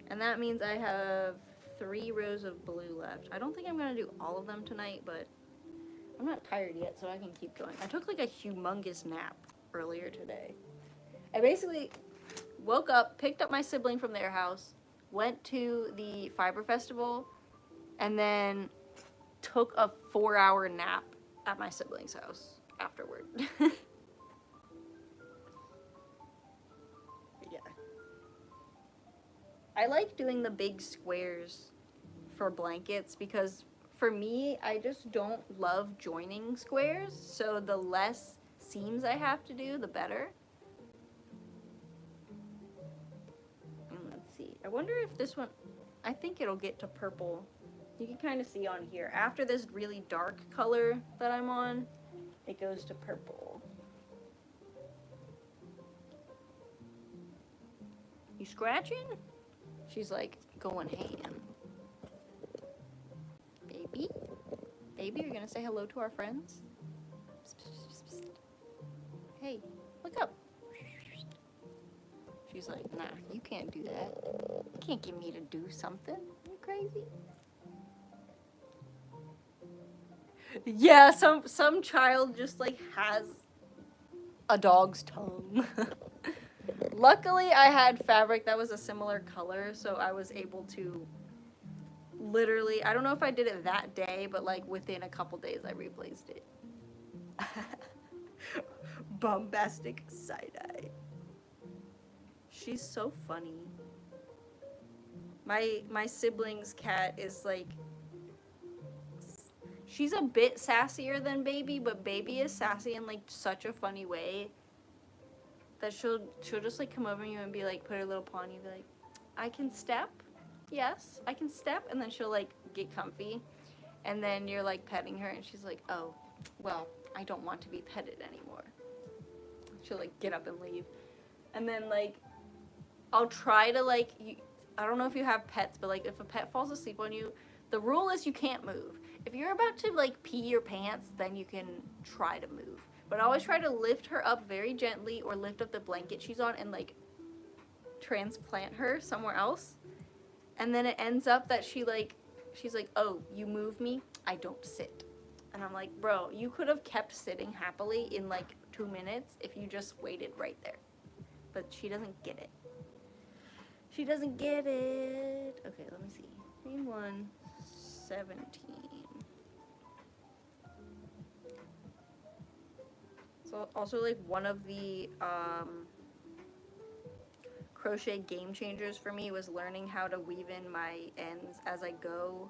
And that means I have 3 rows of blue left. I don't think I'm gonna do all of them tonight, but I'm not tired yet, so I can keep going. I took like a humongous nap earlier today. I basically woke up, picked up my sibling from their house, went to the fiber festival, and then took a 4-hour nap at my sibling's house afterward. Yeah. I like doing the big squares for blankets because for me, I just don't love joining squares, so the less seams I have to do, the better. And let's see. I wonder if this one, I think it'll get to purple. You can kind of see on here. After this really dark color that I'm on, it goes to purple. You scratching? She's like going ham. Baby? Baby, you're gonna say hello to our friends? Hey, look up. She's like, nah, you can't do that. You can't get me to do something. You crazy? Yeah, some child just like has a dog's tongue. Luckily, I had fabric that was a similar color, so I was able to literally, I don't know if I did it that day, but like within a couple days I replaced it. Bombastic side-eye. She's so funny. My sibling's cat is like, she's a bit sassier than Baby, but Baby is sassy in like such a funny way that she'll just like come over you and be like, put her little paw on you and be like, I can step? Yes, I can step. And then she'll like get comfy. And then you're like petting her and she's like, oh, well, I don't want to be petted anymore. She'll like get up and leave. And then like, I'll try to like, I don't know if you have pets, but like if a pet falls asleep on you, the rule is you can't move. If you're about to like pee your pants, then you can try to move. But I always try to lift her up very gently or lift up the blanket she's on and like transplant her somewhere else. And then it ends up that she's like, oh, you move me, I don't sit. And I'm like, bro, you could have kept sitting happily in like 2 minutes if you just waited right there. But she doesn't get it. She doesn't get it. Okay, let me see. 3-1-17. So also like one of the crochet game changers for me was learning how to weave in my ends as I go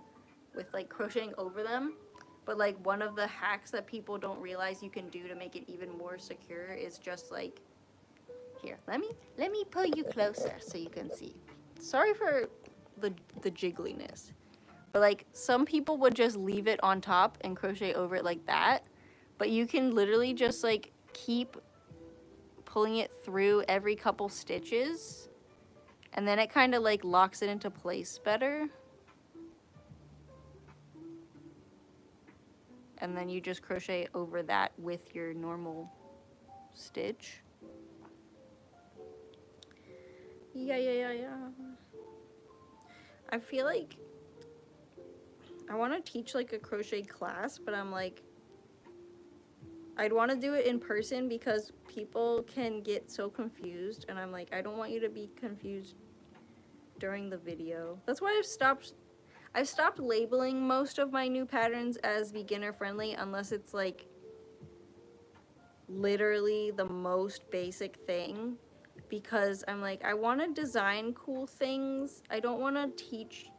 with like crocheting over them. But like one of the hacks that people don't realize you can do to make it even more secure is just like, here, let me pull you closer so you can see. Sorry for the jiggliness. But like some people would just leave it on top and crochet over it like that. But you can literally just like keep pulling it through every couple stitches. And then it kind of like locks it into place better. And then you just crochet over that with your normal stitch. Yeah. I feel like I want to teach like a crochet class, but I'm like, I'd want to do it in person because people can get so confused, and I'm like, I don't want you to be confused during the video. That's why I've stopped labeling most of my new patterns as beginner friendly unless it's like literally the most basic thing, because I'm like, I want to design cool things. I don't want to teach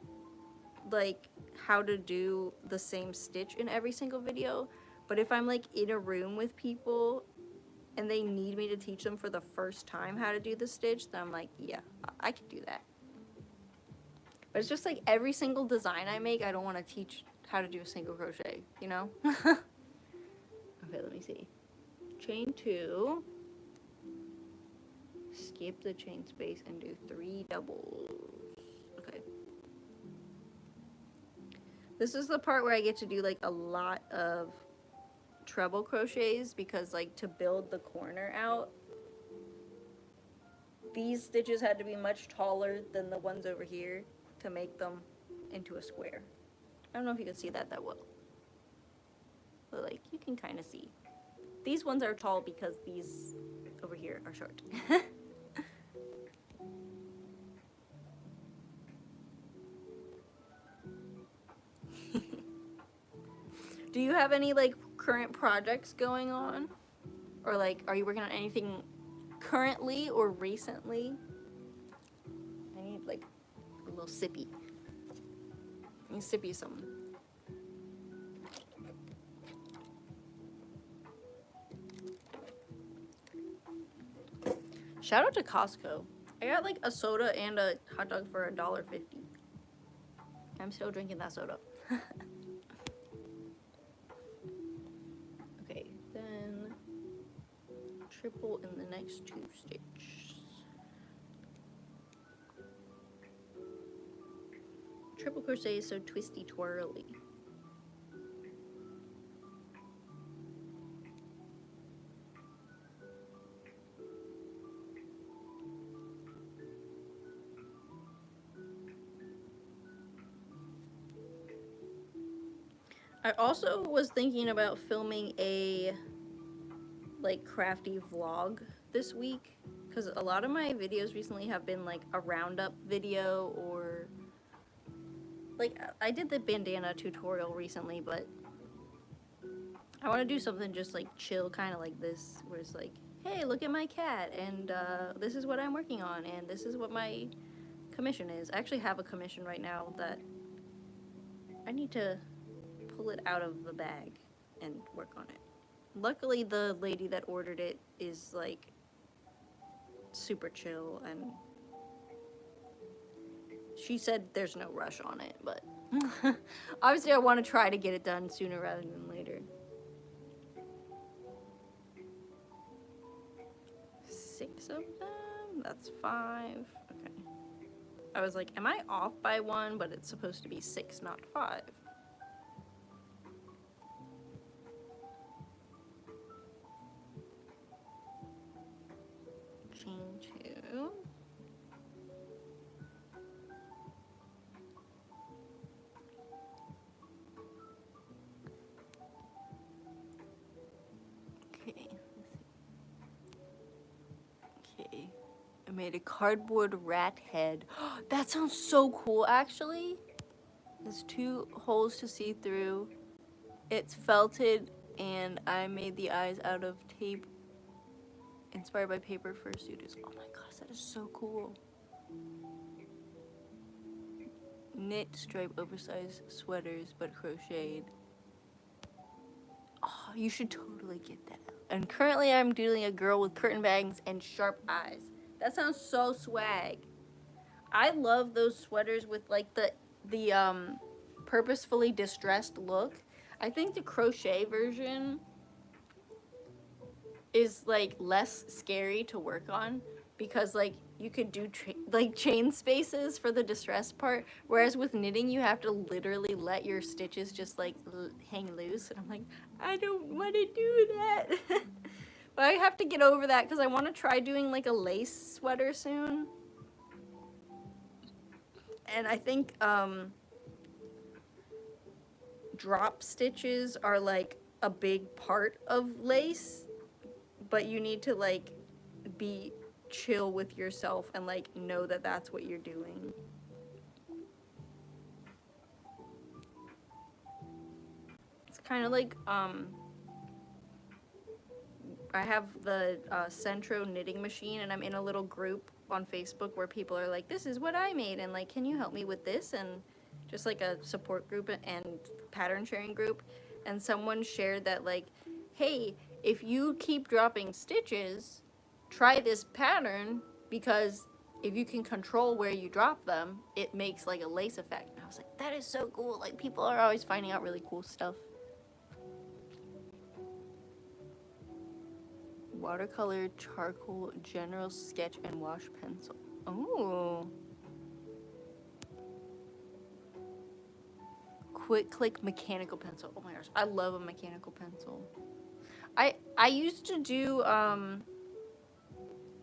like how to do the same stitch in every single video, but if I'm like in a room with people and they need me to teach them for the first time how to do the stitch, then I'm like, yeah, I can do that. But it's just like every single design I make, I don't want to teach how to do a single crochet, you know? Okay, let me see. Chain 2, skip the chain space and do 3 doubles. Okay. This is the part where I get to do like a lot of treble crochets, because like to build the corner out, these stitches had to be much taller than the ones over here to make them into a square. I don't know if you can see that well, but like you can kind of see. These ones are tall because these over here are short. Do you have any like current projects going on? Or like, are you working on anything currently or recently? I need like a little sippy. I need sippy some. Shout out to Costco. I got like a soda and a hot dog for $1.50. I'm still drinking that soda. Okay, then triple in the next 2 stitches. Triple crochet is so twisty twirly. I also was thinking about filming a like crafty vlog this week, because a lot of my videos recently have been like a roundup video, or like I did the bandana tutorial recently, but I want to do something just like chill, kind of like this, where it's like, hey, look at my cat, and this is what I'm working on, and this is what my commission is. I actually have a commission right now that I need to pull it out of the bag and work on it. Luckily, the lady that ordered it is like super chill, and she said there's no rush on it, but obviously I want to try to get it done sooner rather than later. 6 of them? That's 5. Okay. I was like, am I off by 1? But it's supposed to be 6, not 5. Chain 2. Okay. Okay. I made a cardboard rat head. That sounds so cool, actually. There's 2 holes to see through. It's felted, and I made the eyes out of tape inspired by paper fursuiters. Oh my gosh, that is so cool. Knit stripe oversized sweaters, but crocheted. Oh, you should totally get that. And currently I'm doing a girl with curtain bangs and sharp eyes. That sounds so swag. I love those sweaters with like the purposefully distressed look. I think the crochet version is like less scary to work on, because like you could do like chain spaces for the distressed part, whereas with knitting you have to literally let your stitches just like hang loose, and I'm like, I don't want to do that. But I have to get over that because I want to try doing like a lace sweater soon. And I think drop stitches are like a big part of lace, but you need to like be chill with yourself and like know that that's what you're doing. It's kind of like I have the Centro knitting machine, and I'm in a little group on Facebook where people are like, this is what I made, and like, can you help me with this? And just like a support group and pattern sharing group. And someone shared that like, hey, if you keep dropping stitches, try this pattern, because if you can control where you drop them, it makes like a lace effect. And I was like, that is so cool. Like, people are always finding out really cool stuff. Watercolor, charcoal, general sketch, and wash pencil. Oh. Quick click mechanical pencil. Oh my gosh, I love a mechanical pencil. I used to do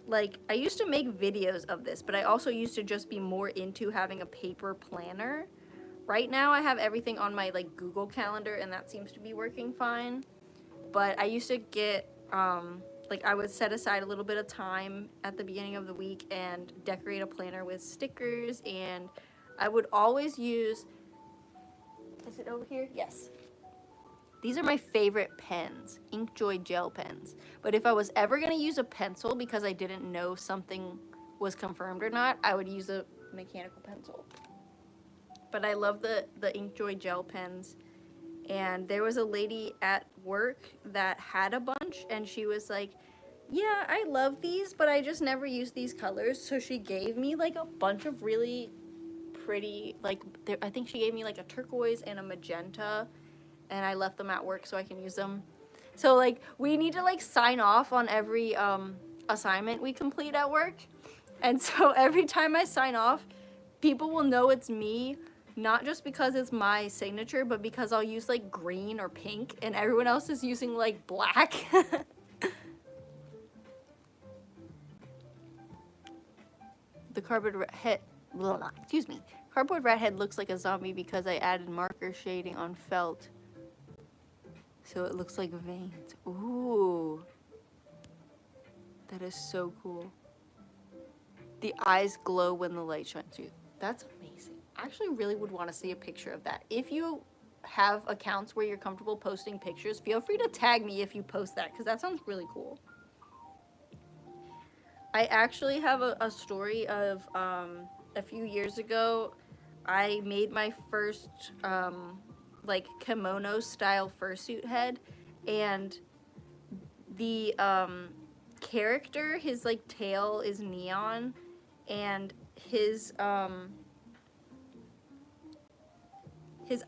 like, I used to make videos of this, but I also used to just be more into having a paper planner. Right now I have everything on my like Google Calendar, and that seems to be working fine. But I used to get like, I would set aside a little bit of time at the beginning of the week and decorate a planner with stickers, and I would always use, is it over here? Yes. These are my favorite pens, Inkjoy gel pens. But if I was ever gonna use a pencil because I didn't know something was confirmed or not, I would use a mechanical pencil. But I love the Inkjoy gel pens. And there was a lady at work that had a bunch, and she was like, yeah, I love these, but I just never use these colors. So she gave me like a bunch of really pretty, like, I think she gave me like a turquoise and a magenta, and I left them at work so I can use them. So like, we need to like sign off on every assignment we complete at work. And so every time I sign off, people will know it's me, not just because it's my signature, but because I'll use like green or pink, and everyone else is using like black. The cardboard head, excuse me, cardboard rat head looks like a zombie because I added marker shading on felt, so it looks like veins. Ooh, that is so cool. The eyes glow when the light shines through. That's amazing. I actually really would want to see a picture of that. If you have accounts where you're comfortable posting pictures, feel free to tag me if you post that, because that sounds really cool. I actually have a story of a few years ago, I made my first like kimono style fursuit head, and the character, his like tail is neon, and his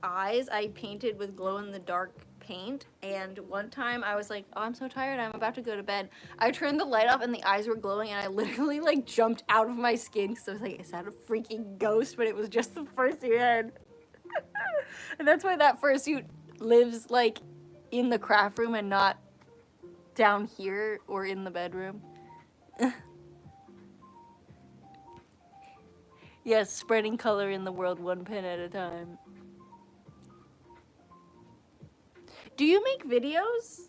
eyes I painted with glow-in-the-dark paint. And one time I was like, oh, I'm so tired, I'm about to go to bed. I turned the light off and the eyes were glowing, and I literally like jumped out of my skin because I was like, is that a freaking ghost? But it was just the fursuit head. And that's why that fursuit lives like in the craft room and not down here or in the bedroom. Yes, spreading color in the world one pen at a time. Do you make videos?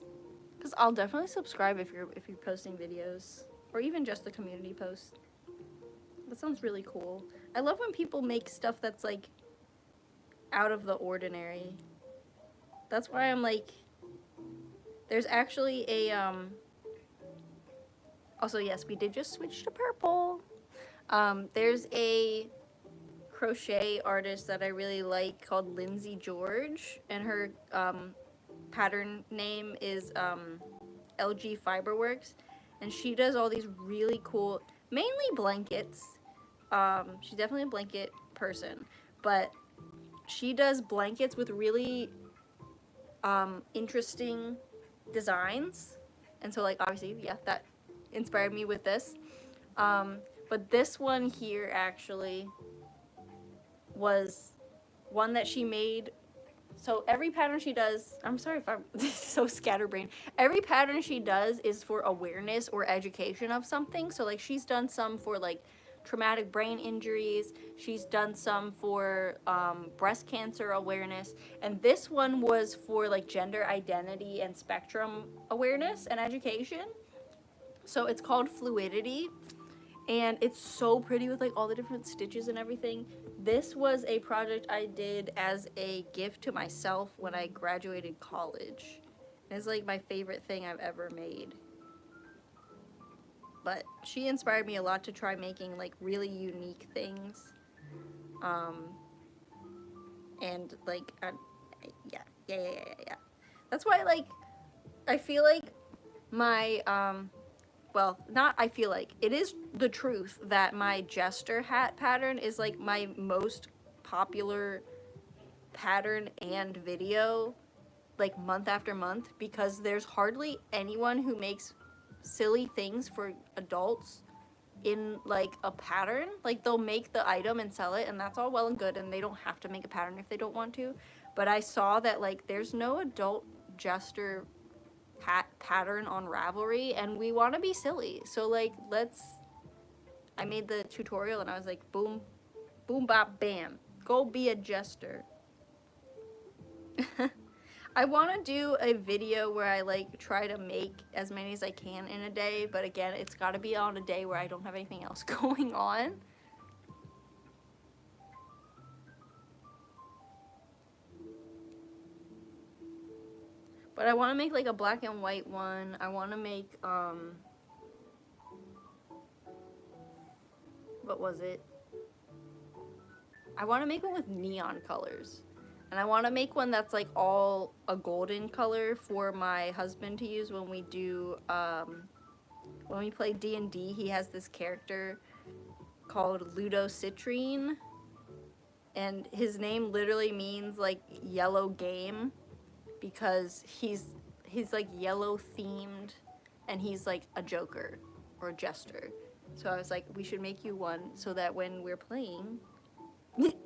Because I'll definitely subscribe if you're posting videos, or even just the community post. That sounds really cool. I love when people make stuff that's like out of the ordinary. That's why I'm like, there's actually a also, yes, we did just switch to purple. There's a crochet artist that I really like called Lindsay George, and her pattern name is LG Fiberworks, and she does all these really cool, mainly blankets. She's definitely a blanket person, but she does blankets with really interesting designs, and so like, obviously, yeah, that inspired me with this. But this one here actually was one that she made. So every pattern she does, I'm sorry if I'm so scatterbrained. Every pattern she does is for awareness or education of something. So like, she's done some for like traumatic brain injuries. She's done some for breast cancer awareness. And this one was for like gender identity and spectrum awareness and education. So it's called Fluidity. And it's so pretty with like all the different stitches and everything. This was a project I did as a gift to myself when I graduated college. It's like my favorite thing I've ever made. she inspired me a lot to try making like really unique things. And like, yeah. That's why, like, I feel like my, well, not I feel like, it is the truth that my jester hat pattern is like my most popular pattern and video, like month after month, because there's hardly anyone who makes silly things for adults in like a pattern. Like they'll make the item and sell it, and that's all well and good, and they don't have to make a pattern if they don't want to. But I saw that like there's no adult jester hat pattern on Ravelry, and we want to be silly, so like I made the tutorial and I was like, boom boom bop bam, go be a jester. I want to do a video where I like try to make as many as I can in a day, but again, it's got to be on a day where I don't have anything else going on. But I want to make like a black and white one. I want to make what was it? I want to make one with neon colors. And I want to make one that's like all a golden color for my husband to use when we do when we play D&D. He has this character called Ludo Citrine, and his name literally means like yellow game, because he's like yellow themed, and he's like a joker or a jester. So I was like, we should make you one so that when we're playing,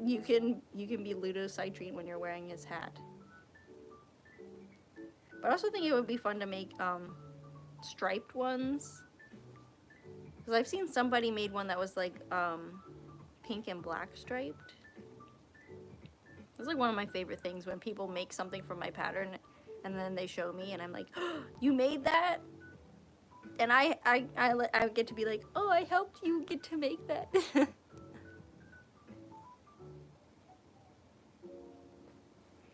you can be Ludo Citrine when you're wearing his hat. But I also think it would be fun to make striped ones, because I've seen somebody made one that was like pink and black striped. It's like one of my favorite things when people make something from my pattern and then they show me and I'm like, oh, you made that? And I get to be like, oh, I helped you get to make that.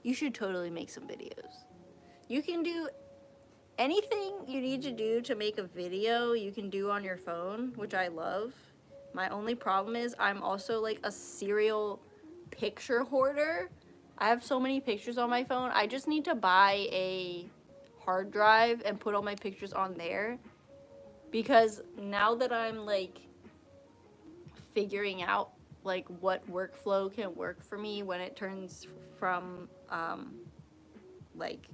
You should totally make some videos. You can do anything you need to do to make a video, you can do on your phone, which I love. My only problem is I'm also like a serial picture hoarder. I have so many pictures on my phone. I just need to buy a hard drive and put all my pictures on there, because now that I'm like figuring out like what workflow can work for me when it turns from like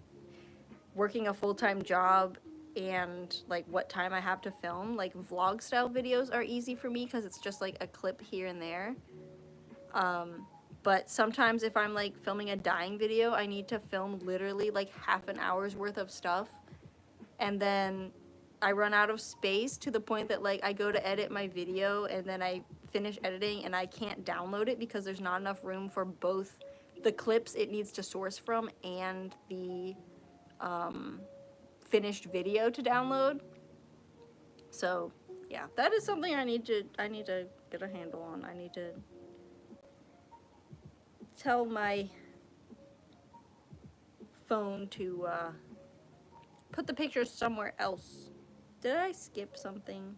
working a full-time job and like what time I have to film, like vlog style videos are easy for me because it's just like a clip here and there. But sometimes if I'm like filming a dyeing video, I need to film literally like half an hour's worth of stuff, and then I run out of space to the point that like I go to edit my video and then I finish editing and I can't download it because there's not enough room for both the clips it needs to source from and the finished video to download. So yeah, that is something I need to get a handle on. I need to tell my phone to put the pictures somewhere else. Did I skip something?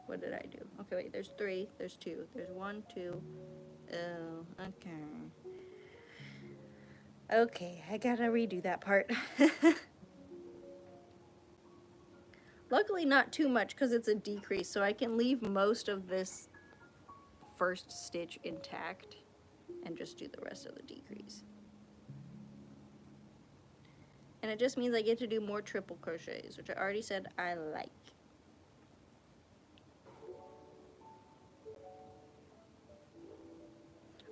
What did I do? Okay, wait, there's 3, there's 2, there's 1, 2. Oh, okay. Okay, I gotta redo that part. Luckily not too much because it's a decrease, so I can leave most of this first stitch intact and just do the rest of the decrease. And it just means I get to do more triple crochets, which I already said I like.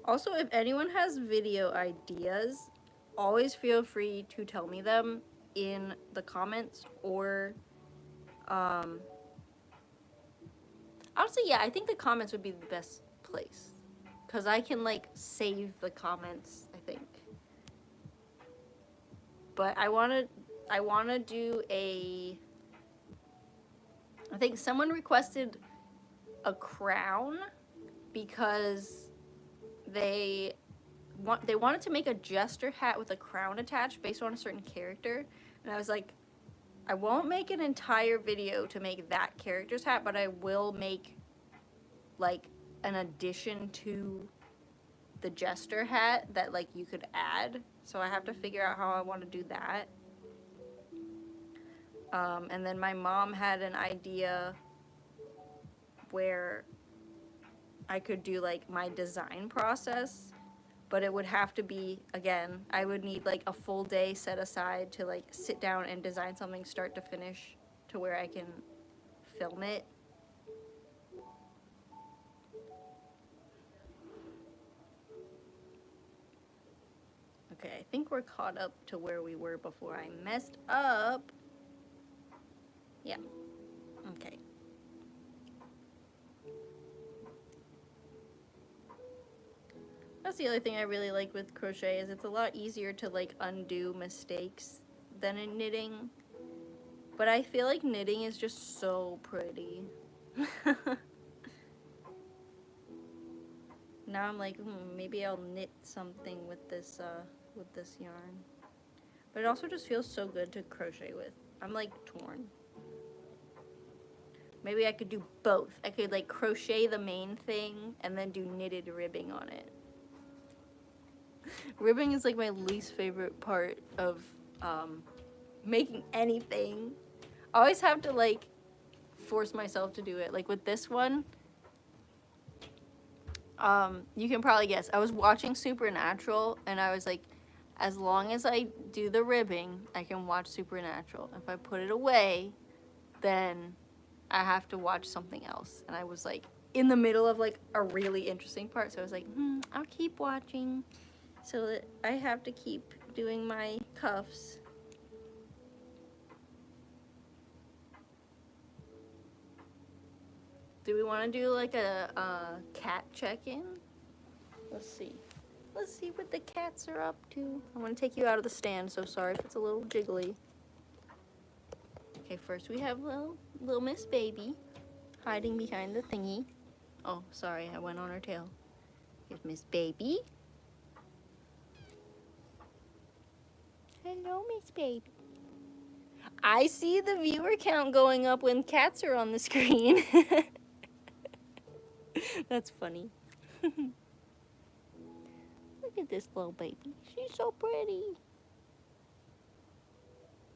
Also, if anyone has video ideas, always feel free to tell me them in the comments, or honestly, yeah, I think the comments would be the best place, because I can like save the comments, I think. But I want to do a, I think someone requested a crown because they wanted to make a jester hat with a crown attached based on a certain character, and I was like, I won't make an entire video to make that character's hat, but I will make like an addition to the jester hat that like you could add. So I have to figure out how I want to do that. And then my mom had an idea where I could do like my design process, but it would have to be, again, I would need like a full day set aside to like sit down and design something start to finish to where I can film it. Okay, I think we're caught up to where we were before I messed up. Yeah, okay. That's the other thing I really like with crochet is it's a lot easier to like undo mistakes than in knitting. But I feel like knitting is just so pretty. Now I'm like, maybe I'll knit something with this yarn. But it also just feels so good to crochet with. I'm like torn. Maybe I could do both. I could like crochet the main thing and then do knitted ribbing on it. Ribbing is like my least favorite part of making anything. I always have to like force myself to do it. Like with this one, you can probably guess. I was watching Supernatural and I was like, as long as I do the ribbing, I can watch Supernatural. If I put it away, then I have to watch something else. And I was like in the middle of like a really interesting part, so I was like, I'll keep watching so that I have to keep doing my cuffs. Do we want to do like a cat check-in? Let's see. Let's see what the cats are up to. I want to take you out of the stand, so sorry if it's a little jiggly. Okay, first we have little Miss Baby hiding behind the thingy. Oh, sorry, I went on her tail. Here's Miss Baby. Hello, Miss Baby. I see the viewer count going up when cats are on the screen. That's funny. Look at this little baby. She's so pretty.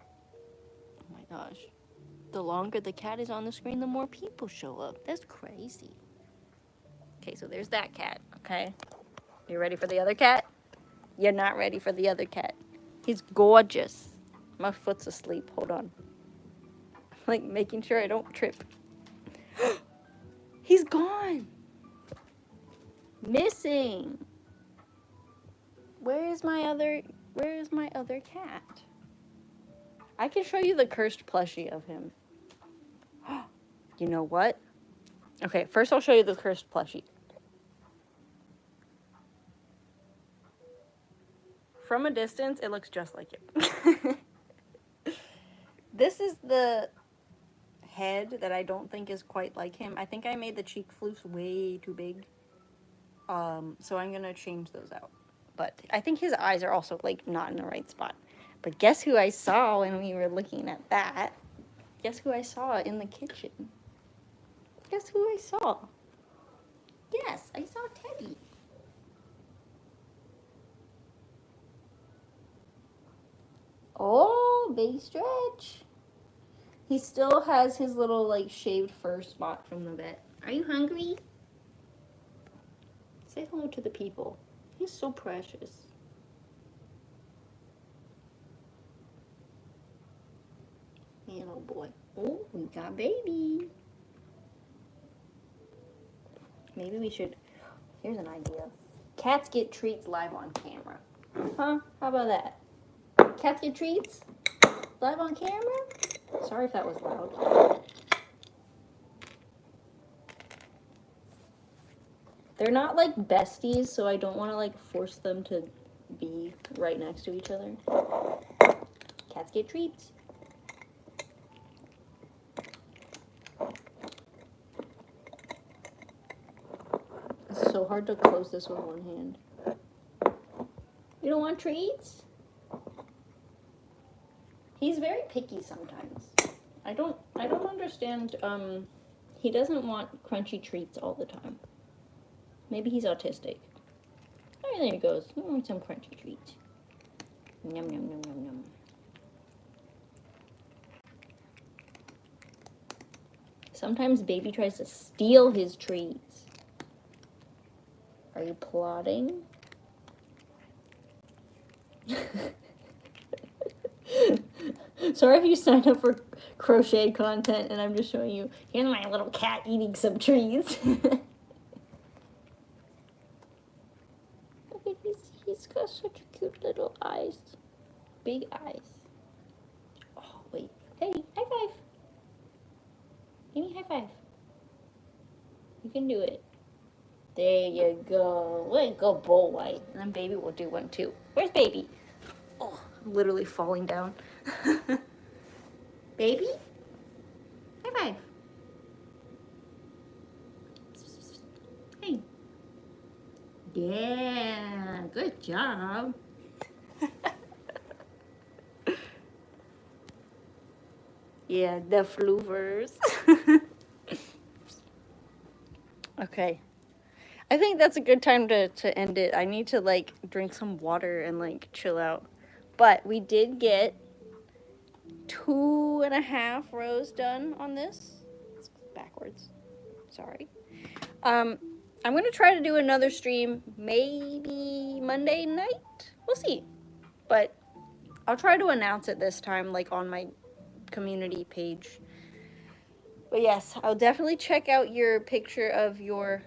Oh my gosh. The longer the cat is on the screen, the more people show up. That's crazy. Okay, so there's that cat, okay? You ready for the other cat? You're not ready for the other cat. He's gorgeous. My foot's asleep. Hold on. Like, making sure I don't trip. He's gone. Missing. Where is my other cat? I can show you the cursed plushie of him. You know what? Okay, first I'll show you the cursed plushie. From a distance, it looks just like him. This is the head that I don't think is quite like him. I think I made the cheek floofs way too big. So I'm gonna change those out. But I think his eyes are also like not in the right spot. But guess who I saw when we were looking at that? Guess who I saw in the kitchen? Guess who I saw? Yes, I saw Teddy. Oh, big stretch. He still has his little like shaved fur spot from the vet. Are you hungry? Say hello to the people. He's so precious. Hey, little boy. Oh, we got baby. Maybe we should, here's an idea. Cats get treats live on camera. Huh? How about that? Cats get treats live on camera? Sorry if that was loud. They're not like besties, so I don't want to like force them to be right next to each other. Cats get treats. It's so hard to close this with one hand. You don't want treats? He's very picky sometimes. I don't understand. He doesn't want crunchy treats all the time. Maybe he's autistic. Oh, there he goes. Some crunchy treats. Yum, yum, yum, yum, yum. Sometimes baby tries to steal his treats. Are you plotting? Sorry if you signed up for crochet content and I'm just showing you, here's my little cat eating some treats. Look at he's got such cute little eyes. Big eyes. Oh, wait. Hey, high five. Give me high five. You can do it. There you go. Way to go, boy. And then baby will do one too. Where's baby? Oh, I'm literally falling down. Baby? High five. Hey. Yeah, good job. Yeah, the floovers. Okay. I think that's a good time to end it. I need to, like, drink some water and, like, chill out. But we did get 2.5 rows done on this. It's backwards. Sorry. I'm going to try to do another stream maybe Monday night. We'll see. But I'll try to announce it this time, like, on my community page. But yes, I'll definitely check out your picture of your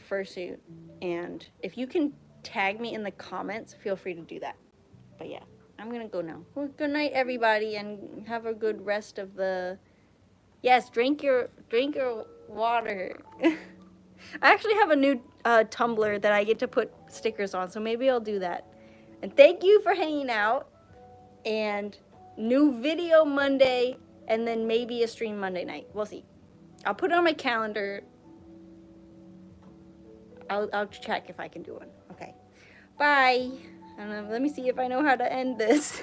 fursuit, and if you can tag me in the comments, feel free to do that. But yeah, I'm gonna go now. Well, good night, everybody, and have a good rest of the... Yes, drink your water. I actually have a new tumbler that I get to put stickers on, so maybe I'll do that. And thank you for hanging out, and new video Monday, and then maybe a stream Monday night. We'll see. I'll put it on my calendar. I'll check if I can do one. Okay. Bye. Let me see if I know how to end this.